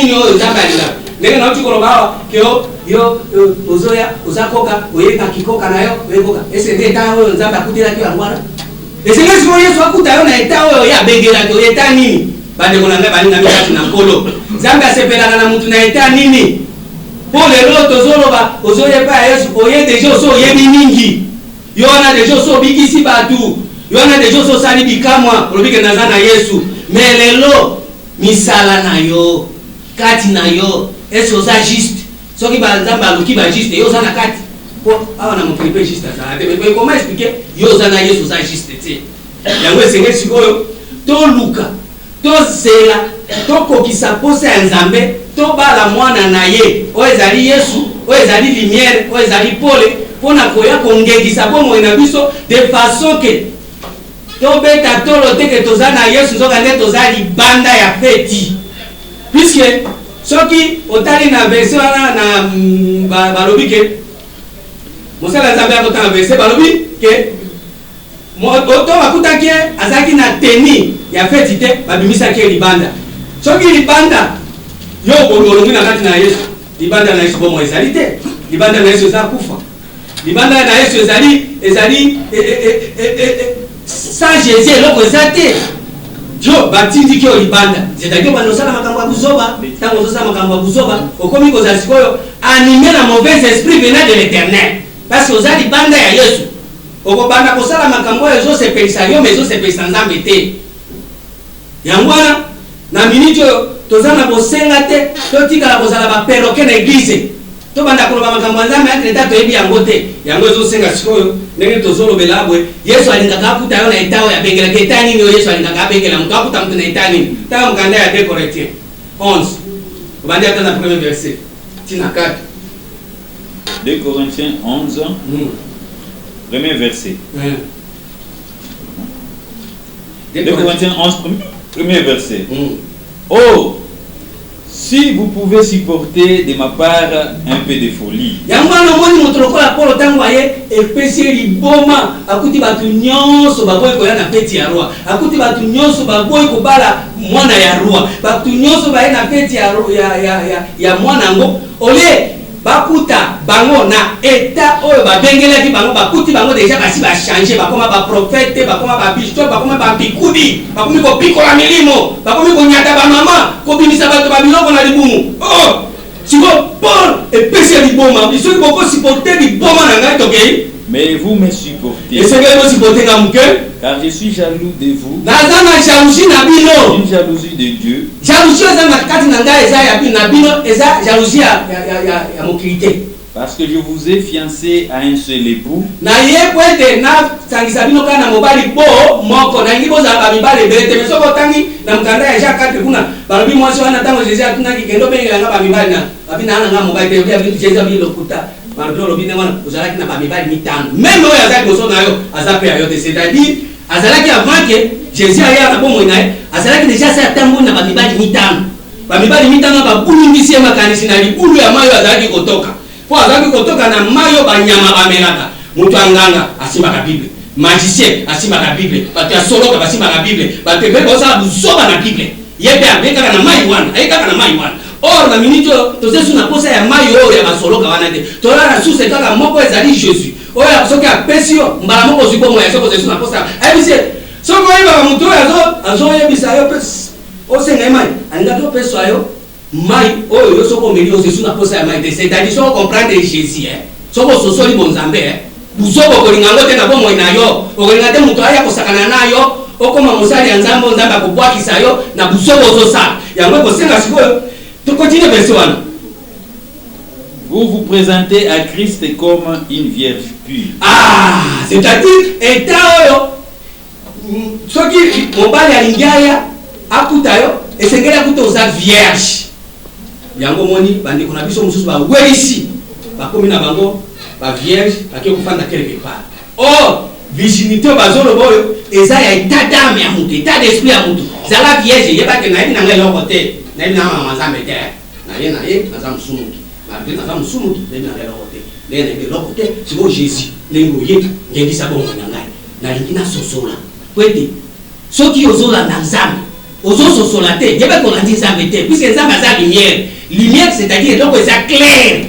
ni oyo zambalila ndenge na uti koloba yo ozoya ozakoka oyeka kikoka na yo oyekoka esende eta oyo nzamba akutila ki angwana esengeli siko Yesu akuta yo na eta oyo ya bengela ki etani bande konanga balinga mikati na nkolo nzambe asepelaka na mutu na eta nini. Pour les autres, aux autres, des gens sont mingi. Il y en a des gens sont bikisi batu. Il y en a des gens sont sali bikamwa. Pour le bik nazana Yesu. Mais les lots, misala na yo, kati na yo, est-ce que ça juste? Ce qui va d'abord qui va juste, yo ça na kati. Pour ah on a mon clipé juste ça. Mais comment expliquer? Yo ça na Yesu ça juste tu. Yango senge sikoyo. To luka, to zela, to kokisa pose nzambe. To bala mwana na ye o ezali Yesu o ezali lumière o ezali pole pona koya kongekisa bomo na biso de façon que to beta tolo te que toza na Yesu zoka nde toza libanda ya feti puisque soki otali na verset na balobi ke mosala nzambe akota na verset balobi ke oto bakutaki azaki na teni ya feti te babimisaki libanda soki libanda yo bolongi na kati na Yesu libanda na Yesu bomo ezali te libanda na Yesu za kufa libanda na Yesu ezali sans Jésus loko ezate jo batindi ki libanda c'est-à-dire bano sala makambo ya buzoba tango zo sala makambo ya buzoba okomi koza sikoyo animé na mauvais esprit venant de l'Éternel parce que ozali libanda ya Yesu okobanda kosala makambo ya zo sepelisa yo mais zo sepelisa Nzambe te yangwana na minute tozana bosenga te totikala kozala ba perroquet na église to banda koloba makambo Nzambe akreta toyebi yango te yango ezosenga sikoyo ndenge tozolobela abwe Yesu alingaka akuta yo na etao ya bengela ke etani ni Yesu alingaka bengela mutu akuta mutu na etani ta mukanda ya 2 Corinthiens 11 obandi ata na premier verset tina 4 2 Corinthiens 11 premier verset 2 Corinthiens 11, premier verset. Oh, si vous pouvez supporter de ma part un peu de folie. Bakuta bango na eta oyo babengela ki bango bakuti bango déjà basi ba changer bakoma ba prophète bakoma ba bishop bakoma ba pikudi bakomi ko pikola milimo bakomi ko nyata ba mama ko bimisa bato ba biloko na libumu. Oh siko Paul et pesi liboma biso ko ko supporter liboma na ngai tokei. Mais vous me supportez. Et c'est que vous supportez comme que car je suis jaloux de vous. Nazana jalousie na bino. Une jalousie de Dieu. Jalousie za na kati na ngai eza ya bino na bino eza jalousie ya mokilité. Parce que je vous ai fiancé à un seul époux. Na ye kwete na sangisa bino kana mobali bo moko na ngibo za ba mibale bete meso ko tangi na mkanda ya Jacques 4 kuna balobi mwasi wana tango Jésus atunaki kendo bengela nga ba mibale na babina ana nga mobali te bia bitu Jésus bi lokuta. Mardo bine wana uzalaki na bamibali mitano même oyo azaki boso nayo azape ya yote, c'est-à-dire azalaki avant que Jésus aya na bomo naye azalaki déjà sa tambo na bamibali mitano babulungisi makanisi na libulu ya mayo azalaki kotoka po azalaki kotoka na mayo banyama bamelaka mutu anganga asimbaka Bible, magicien asimbaka Bible, bato ya soloka basimbaka Bible, bato ebe bosala buzoba na Bible yebe abekaka na mayi wana ayekaka na mayi wana. Or na minito tozesu na posa ya mayi oyo ya basoloka wana te tola na suse kaka moko ezali Jésus oyo soki apesi yo mbala moko ziko moya soko zesu na posa ayebise soko yeba mutu azo yebisa yo pesi osenga mai alinga to peso ayo mai oyo yo soko meli zesu na posa ya mai te, c'est-à-dire soko comprendre Jésus soko sosoli bonzambe buzoko kolinga ngote na bomo ina yo okolinga te mutu aya kosakana nayo okoma mosali ya nzambe nzambe akobwakisa yo na buzoko ozosala yango kosenga sikoyo. Vous vous présentez à Christ comme une vierge pure. Ah, c'est-à-dire, état ce qui mobali alingaya akutayo esengeli akuta oza vierge. Yango moni bandi kuna biso mususu ba welisi bakomi na bango ba vierge baki kufanda quelque part. Oh, virginité bazolo boyo eza ya état d'âme ya mutu, état d'esprit ya mutu. Zala vierge yebake na ina ngai lokote. Na ina mama nzambe na ye na za musumuki na be na za musumuki na lokote na lokote siko Jésus lengo ye ngengisa bongo na ngai na lingina sosola kwete soki ozola na nzambe ozo sosola te yeba ko landi nzambe te puisque nzambe za lumière c'est-à-dire donc c'est clair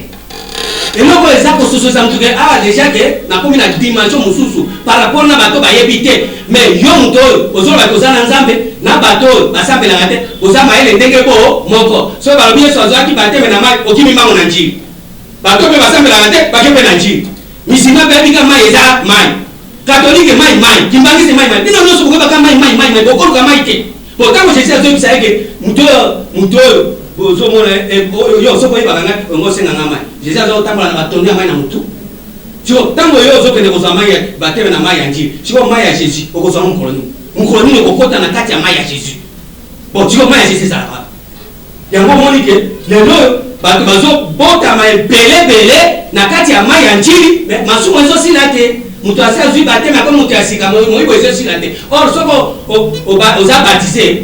et loko eza ko sosola mutuke déjà que na komi na dimension mususu par rapport na bato bayebite mais yo muto ozola ko za na nzambe na bato basambela ngate ozama ele ndenge bo moko so balobi Yesu azwaki bateme na mai okimi mango na njiri bato be basambela ngate bakepe na njiri misima be bika mai eza mai catholique mai kimbangisi mai bino nyonso bokoba ka mai bokoluka mai te potango Jésus azobisa yeke muto bozo mona yo soko yebaka ngati ongosenga nga mai Jésus azotambola na batondi ya mai na mutu siko tango yo ozokende kozwa mai bateme na mai ya njiri siko mai ya Jésus okozwa mukolo nini kokota na kati ya mai ya Jésus. Bon siko mai ya Jésus ezalaka yango moni ke lelo bato bazobotama ebele na kati ya mai ya njiri masumu ezosila te mutu asi azwi bateme ako mutu ya sika moyibo ezosila te. Or soko oza baptise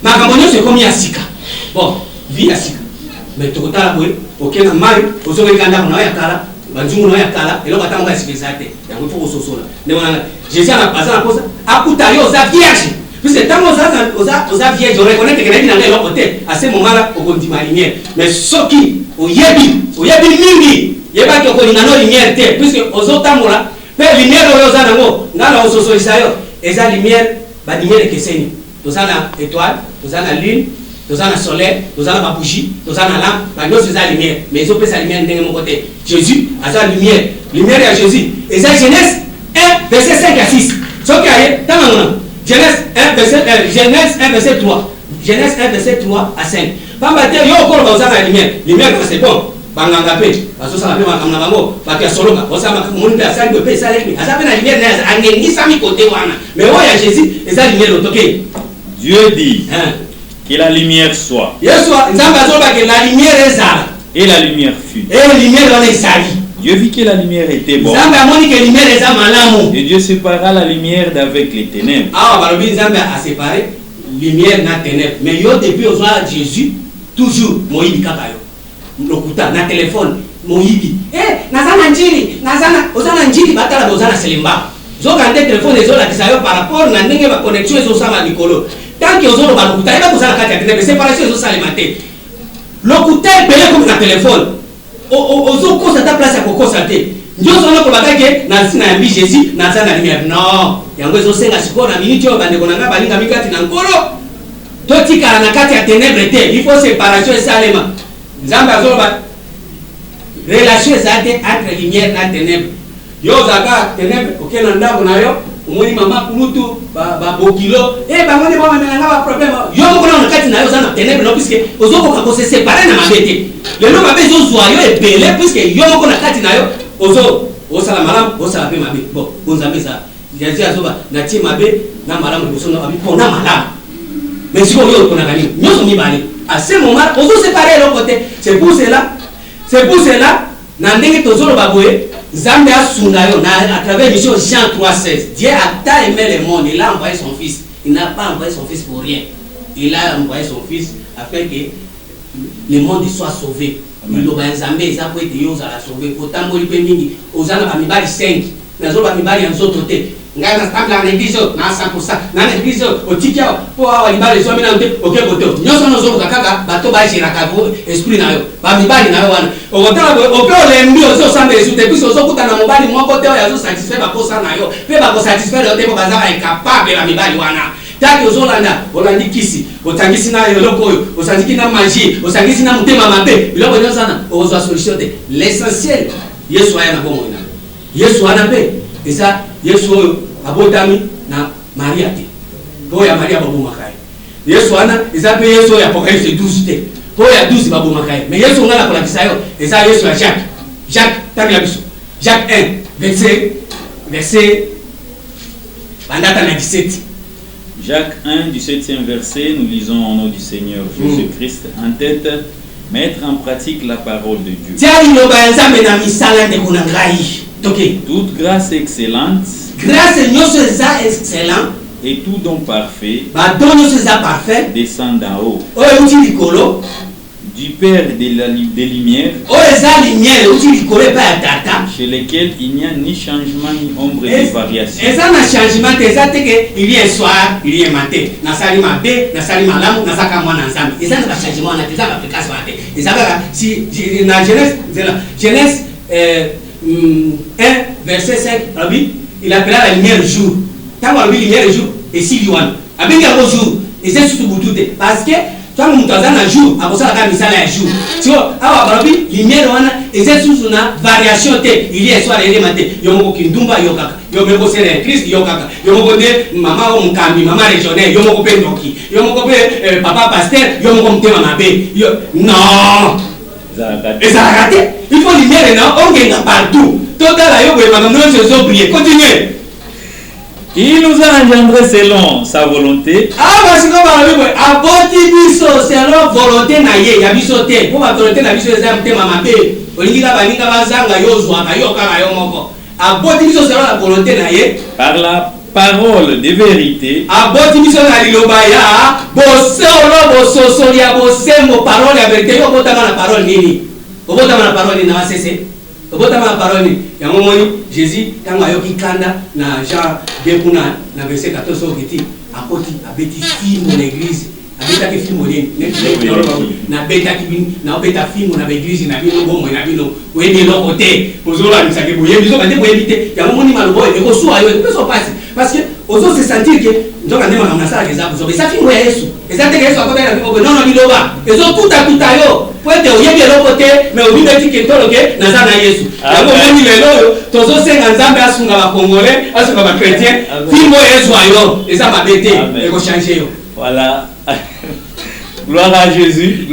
makambo nyonso ekomi ya sika bon vi ya sika mais tokotala boye oke na mai ozokeka ndako na yo ya kala banzungu na yo ya kala eloko atango ya sika eza te yango fo kososola nde wana Jésus aza na posa akuta yo oza vierge puisque tango oza vierge oreconnaître que na bina ngai eloko te à ce moment là okondima lumière mais soki oyebi mingi yebaki okolinga no lumière te puisque ozotambola mpe lumière oyo oza nango nga na ososolisa yo eza lumière balumière ekeseni toza na étoile toza na lune toza na soleil toza na babougie toza na lampe banyonso eza lumière mais ezopesa lumière ndenge moko te. Jésus aza lumière ya Jésus eza Genèse 1 verset 5 à 6 soki aye tanga ngona Genèse 1 verset 3 Genèse 1 verset 3 à 5 pamba te yo okolo baoza na lumière c'est bon banganga pe bazosala pe makambo na bango bato ya soloka osala moni mpe asali pe esalemi aza pe na lumière na angengisami kote wana mais oyo ya Jésus eza lumière otoke. Dieu dit que la lumière soit Yesu nzambe azoloba ke la lumière ezala et la lumière fut et lumière wana ezali Dieu vit que la lumière était bonne. Et Dieu sépara la lumière d'avec les ténèbres. Ah, Balobi Nzambe a séparé lumière na ténèbres. Mais yo depuis aux gens Jésus toujours moyibi kaka yo. Lokuta na téléphone moyibi. Nazana njiri, ozana njiri batala ozana selimba. Zoka ndé téléphone ezola kisayo par rapport na ndenge ba connexion ezosama likolo. Tant que ozolo ba lokuta eba kozala kati ya ténèbres, séparation ezosala maté. Lokuta epele comme na téléphone. Ozo kosa ta place à kokosate. Ndio sona ko bakake na sina yambi Jésus na sana lumière. Non, yango ezo senga siko na minute yo bande konanga balinga mikati na nkolo. Toti kala na kati ya ténèbres te. Il faut séparation salema. Nzambe azo ba relation ezate entre lumière na ténèbres. Yo zaka ténèbres okena ndako na yo. Omoni mama kulutu ba bokilo bangoni ba menanga ba problème yo moko na kati na yo za na ténèbres non puisque ozoko ka ko se séparer na mabete le no mabe zo zwa yo ebele puisque yo moko na kati na yo ozo osala malam osala pe mabe bon bonzambe ça jaji azoba na ti mabe na malam boso na abi pona malam mais si yo ko na kani nyoso mi bali à ce moment ozo séparer l'autre côté c'est pour cela na ndenge tozolo baboye Zambé a Sundayo, à travers l'émission Jean 3,16. Dieu a tant aimé le monde, il a envoyé son fils. Il n'a pas envoyé son fils pour rien. Il a envoyé son fils afin que le monde soit sauvé. Il a Zambé, il a pu être sauvé. Autant que il aux gens qui ont 5, les autres qui ont autres côtés. Ngai na stabla na l'église na 100% na l'église au tikia po awa libale zo mina nte okekoto nyoso nozo kaka bato ba jira ka esprit na yo ba mibali na yo wana okotala ope olembi ozo sambe esute biso ozo kutana mobali moko te oyo satisfaire ba kosa na yo pe ba ko satisfaire yo te ko bazaka incapable la mibali wana taki ozolanda olandi kisi otangisi na yo lokoyo osandiki na magie osangisi na mutema mabe biloko nyoso sana ozo solution te l'essentiel Yesu aya na bomo ina Yesu ana pe eza Yesu abotami na Maria te. Po ya Maria babu makai. Yesu ana eza pe Yesu ya Apocalypse 12 te. Po ya 12 babu makai. Mais Yesu ngala kola kisayo eza Yesu ya Jacques. Jacques tabia biso. Jacques 1 verset bandata na 17. Jacques 1 du 7e verset, nous lisons au nom du Seigneur Jésus-Christ en tête, mettre en pratique la parole de Dieu. Toute grâce excellente, et tout don parfait, descend d'en haut, du Père des lumières, chez lesquels il n'y a ni changement ni ombre de variation. Il y a soir, il y a matin. Nasalima B, Nasalima Lam, Nasaka Mwanazam. Ils ont un changement, ils ont l'application. Ils ont si Genèse 1, verset 5, il appela la lumière jour. Tant qu'on a vu la lumière jour, et si Luan. Avec un jour, et c'est surtout Boudoute. Parce que toi, nous avons un jour, à ça, la misale un jour. Tu vois, alors, lumière, et c'est surtout une variation. Il y a soir et matin. Yomoko Kindumba Yokaka. Yomoko c'est Christ Yokaka. Yomoko de maman Mkambi, maman régionnaire. Yomoko Pendoki. Yomoko papa pasteur. Yomoko Mtema Mabé. Non! Et ça a raté. Il faut lumière, non? On gagne partout. Total, Yoko et maman, nous se sont priés. Continuez. Il nous a engendré selon sa volonté. Ah, parce que a boti biso selon volonté na ye ya biso te. Pour la volonté na biso ezam te mama pe. Olinga baninga bazanga yo zwa ka yo kaka yo moko. A boti biso selon la volonté na ye par la parole de vérité. A boti biso na liloba ya bo solo bo sosolia bo sembo parole ya vérité yo botama na parole nini. Botama na parole na sese. Botama na parole ya momoni Jésus kanga yo kikanda na Jean Bekuna na verset 14 okiti akoti abeti fimo na église abeta ke fimo na beta ki na beta fimo na église na bino bomwe na bino webi lo côté ozola misake boye biso bande boye bité ya momoni malobo e ko so ayo e so passe parce que ozo se sentir que ndoka ndema na sala ke za bozo ça fimo ya Yesu ezate ke Yesu akobela biko non non biloba ezo tuta yo poete oyebi lo côté mais obi beti ke tolo ke na za na Yesu ya momoni lelo tozo senga nzambe asunga ba congolais asunga ba chrétien fimo Yesu ayo eza mabete e ko changer yo. Voilà. Gloire à Jésus,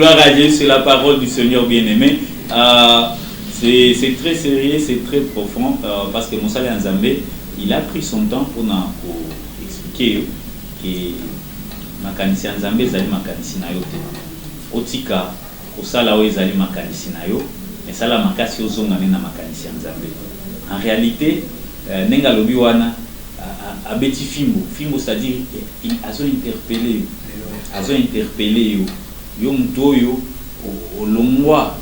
c'est la parole du Seigneur bien-aimé. C'est très sérieux, c'est très profond, parce que Moussa Nzambe, il a pris son temps pour expliquer que makanisi Nzambe zali makanisi na yo te. Otika osala o ezali makanisi na yo, mais ça la makasi ozonga na makanisi ya Nzambe. En réalité nenga lobi wana abeti fimbo c'est-à-dire il azo interpellé yo mtoyo olongwa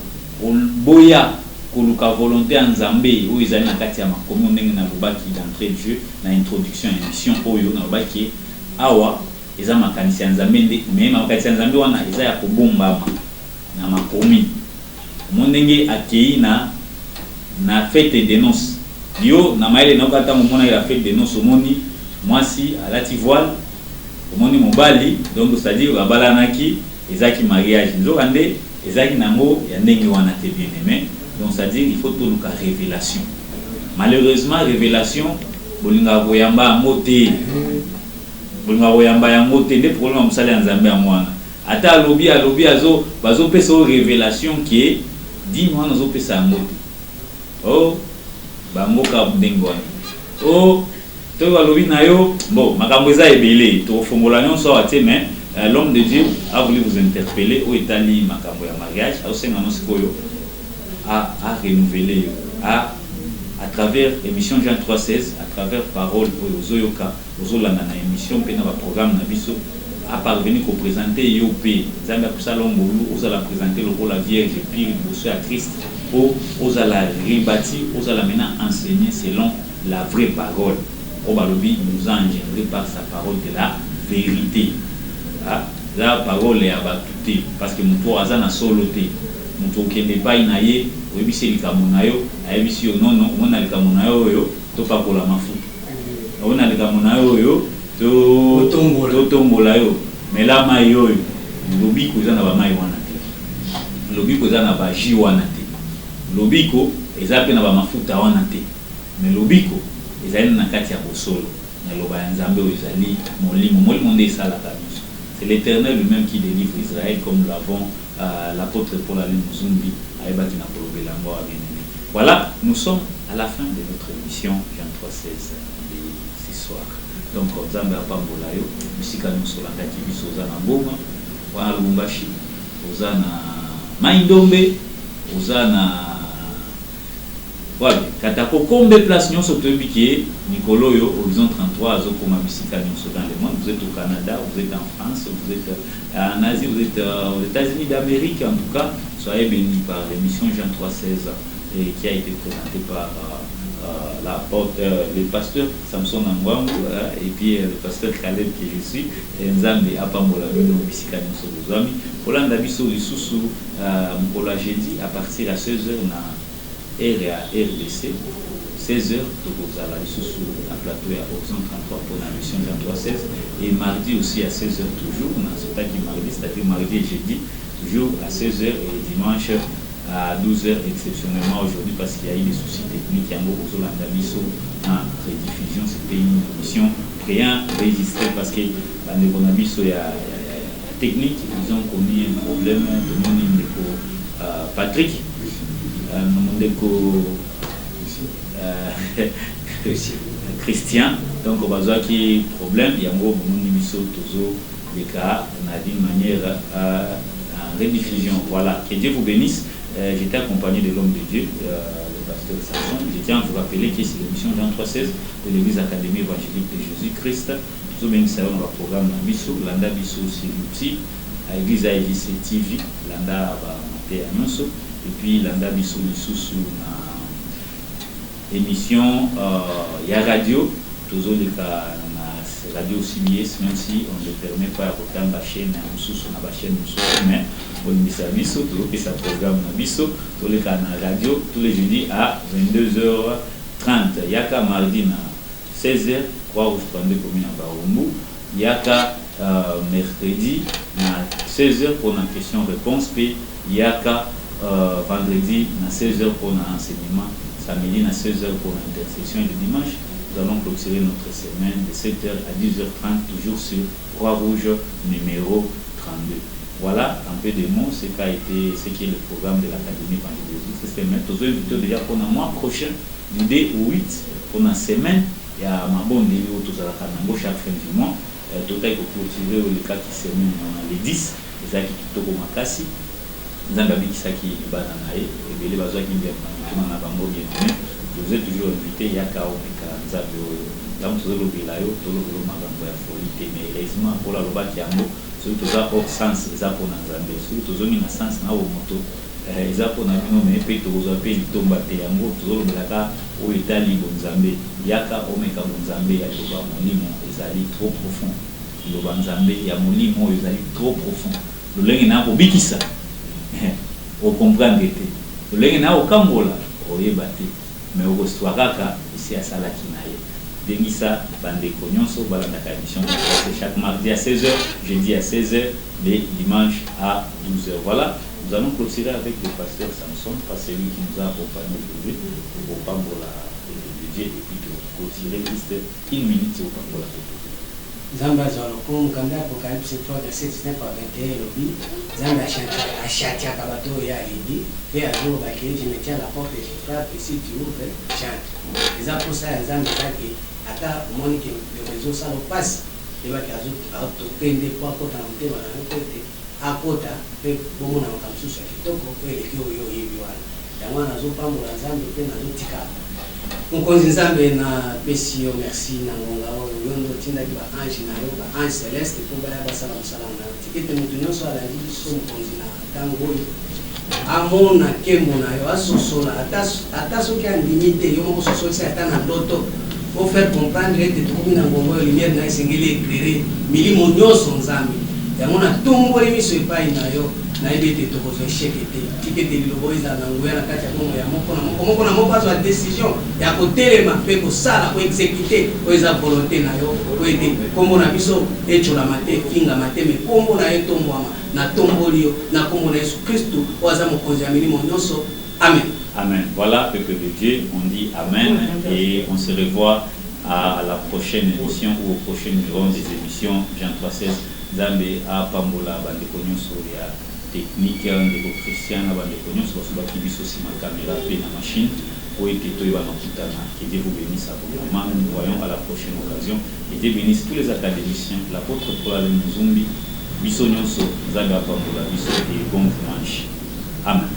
boya koluka volonté ya Nzambe oyo ezali na kati ya makomi ndenge na lobaki d'entrée de jeu na introduction émission oyo na lobaki awa eza makanisi ya Nzambe nde mais makanisi ya Nzambe wana eza ya kobombama na makomi mondenge akei na fête de noces yo na maile na okata mona la fête de noces omoni mwasi alati voile omoni mobali donc c'est-à-dire babalanaki ezaki mariage nzokande ezaki nango ya ndenge wana te bien aimé donc c'est-à-dire il faut tout le révélation malheureusement révélation bolinga boyamba moté bolinga boyamba ya moté nde problème musala ya Nzambe ya mwana ata alobi azo bazo pesa révélation qui est dit moi nazo pesa moté oh bangoka ndengwa oh to alobi na yo bon makambo eza ebele to fongola nyonso atie mais l'homme de Dieu a voulu vous interpeller au Italie makambo ya mariage au senga no sikoyo a renouveler à travers émission Jean 3:16 à travers parole ozoyoka ozolanda na émission pe na ba programme na biso a parvenir ko présenter YOP Nzambe akusala ngolu ozala présenter le rôle la Vierge pire bosso à Christ ozala rebâti ozala maintenant enseigner selon la vraie parole Obalobi nous a engendré par sa parole de la vérité. La parole est abattue parce que mon tour azana soloté. Mon tour qui n'est pas inaye, oebisi likamunayo, aebisi non, on a likamunayo yo, to pa pour la mafu. On a likamunayo yo, to tombola yo. Mais là mayo, lobi ko zana ba mai wana te. Lobi ko zana ba ji wana te. Lobiko ezape na ba mafuta wana te. Mais lobiko ezali na kati ya bosolo na loba ya Nzambe ezali molimo nde esalaka biso. C'est l'Éternel lui-même qui délivre Israël comme l'avons l'apôtre Paul Alain Muzumbi ayebaki na kolobela ngo ya bien-aimé. Voilà, nous sommes à la fin de notre émission Jean 3:16 de ce soir. Donc Nzambe apambola yo bisika nyonso landaki biso oza na Ngoma wana Lubumbashi oza na Maindombe oza na voilà, katako kombe place nyonso toyebi Nicolo yo Horizon 33 azokoma bisika nyonso dans le monde. Vous êtes au Canada, vous êtes en France, vous êtes en Asie, vous êtes aux États-Unis d'Amérique. En tout cas, soyez bénis par l'émission Jean 3:16 qui a été présentée par le pasteur Samson Angwangu et puis le pasteur Caleb que je suis Nzambe apambola bino bisika nyonso bozami kolanda biso lisusu mokolo jeudi à partir à 16h na RDC 16h tokozala lisusu na plateau ya Horizon 33 pour la mission Jean 3:16 et mardi aussi à 16h toujours na sotaki mardi c'est-à-dire mardi et jeudi toujours à 16h et dimanche à 12h exceptionnellement aujourd'hui parce qu'il y a eu des soucis techniques yango kozolanda biso en rediffusion. C'était une émission rien enregistrée parce que bandeko na biso ya technique ils ont connu un problème de mon Patrick Christian donc on va qui problème yango moni biso tozo les cas on a d'une manière en rediffusion. Voilà, que Dieu vous bénisse. J'étais accompagné de l'homme de Dieu, le pasteur Samson. Je tiens à vous rappeler que c'est l'émission Jean 3:16 de l'église académie évangélique de Jésus-Christ. Nous avons un programme dans Bisso, Landa Bisso sur l'outil, à l'église AIVC TV, Landa Maté Agnonso, et puis Landa Bisso sous émission ya radio, toujours les cas radio CBS, même si on ne permet pas autant de chaîne sous la chaîne mais on dit ça biso toujours que ça programme na biso tous les canaux radio tous les jeudis à 22h30 yaka mardi na 16h kwa ufande commune à Barumbu yaka mercredi na 16h pour la question réponse puis yaka vendredi na 16h pour l'enseignement samedi na 16h pour l'intercession et le dimanche. Nous allons clôturer notre semaine de 7h à 10h30, toujours sur Croix-Rouge numéro 32. Voilà un peu de mots, ce qui est le programme de l'Académie évangélique. C'est invité déjà pour le mois prochain, du 2 au 8, pour la semaine. Il y a ma bonne vidéo, tout ça, chaque fin du mois. Tout à clôturer le cas qui semaine, on a les 10, les acquis qui sont au Makassi. nzambe abikisaki bana na ye ebele bazwaki mbema na bango bienvenu. Vous êtes toujours invité yaka omeka nzambe oyo lamu tozolobela yo tolobela makambo ya folie te, mais heureusement mpola alobaki yango soki toza hors sens eza mpona nzambe, soki tozongi na sens na oyo moto eza mpona bino, me mpe tokozwa mpe litomba te. Yango tozolobelaka oyo etali bonzambe yaka omeka bonzambe ya liloba molimo ezali trop profond, liloba nzambe ya molimo oyo ezali trop profond, lolenge na kobikisa okomprendre te, lolenge na okambola oyeba te, mais okositwa kaka esi asalaki na ye. Dengisa bandeko nyonso balandaka émission chaque mardi à 16h, jeudi à 16h, les dimanches à 12h. Voilà, nous allons clôturer avec le pasteur Samson, parce que c'est lui qui nous a accompagnés aujourd'hui au Pambola de Dieu, et puis de clôturer juste une minute au Pambola. Zamba Zaloko, quand Apocalypse 3, verset 19 à 21, lobby, Zamba Achatia Kabato et Alibi, et à jour, je me tiens à la porte et je frappe, et si tu ouvres, chante. Les apôtres, Zamba Zaki, Ata, Monique, le réseau, ça le passe, et va qu'à autopender, pour apporter un thème à un côté, à Kota, et pour mon enfant, sous ce qui toque, et les Kyo, et moi, Nazo Pambo, la Zamba, et Nazo Tika. Mukonzi Nzambe na pesio merci na ngonga oyo yondo tindaki ba ange na yo ba ange celeste po baya basala musala na tikete mutu nyonso alandi biso mukonzi na ntango oyo amona kembo na yo asosola ata soki andimi te yo moko sosolisa ata na ndoto po faire comprendre ete tokomi na ngonga oyo lumière na esengeli éclairé milimo nyonso Nzambe yango na tomboli miso epai na yo na ete tokozwa échec te tikete lilobo ezala na nguya na kati ya bongo ya moko na moko azwa décision ya kotelema mpe kosala koexécute oyo eza volonté na yo po ete nkombo na biso ecolama te efingama te me nkombo na ye etombwama na tomboli yo na nkombo na Yesu Kristu oyo aza mokonzi ya milimo nyonso. Amen. Amen. Voilà, peuple de Dieu, on dit Amen et on se revoit à la prochaine émission ou au prochain numéro des émissions Jean 316 Nzambe a Pambola bandeko nyonso ya technique ndeko Christian bandeko nyonso basubaki biso sima caméra pe na machine pour ete toyeba nakutana. Que Dieu vous bénisse abondamment. Nous voyons à la prochaine occasion. Et Dieu bénisse tous les académiciens, l'apôtre Paul Muzumbi, biso nyonso Nzambe a Pambola biso et bon dimanche. Amen.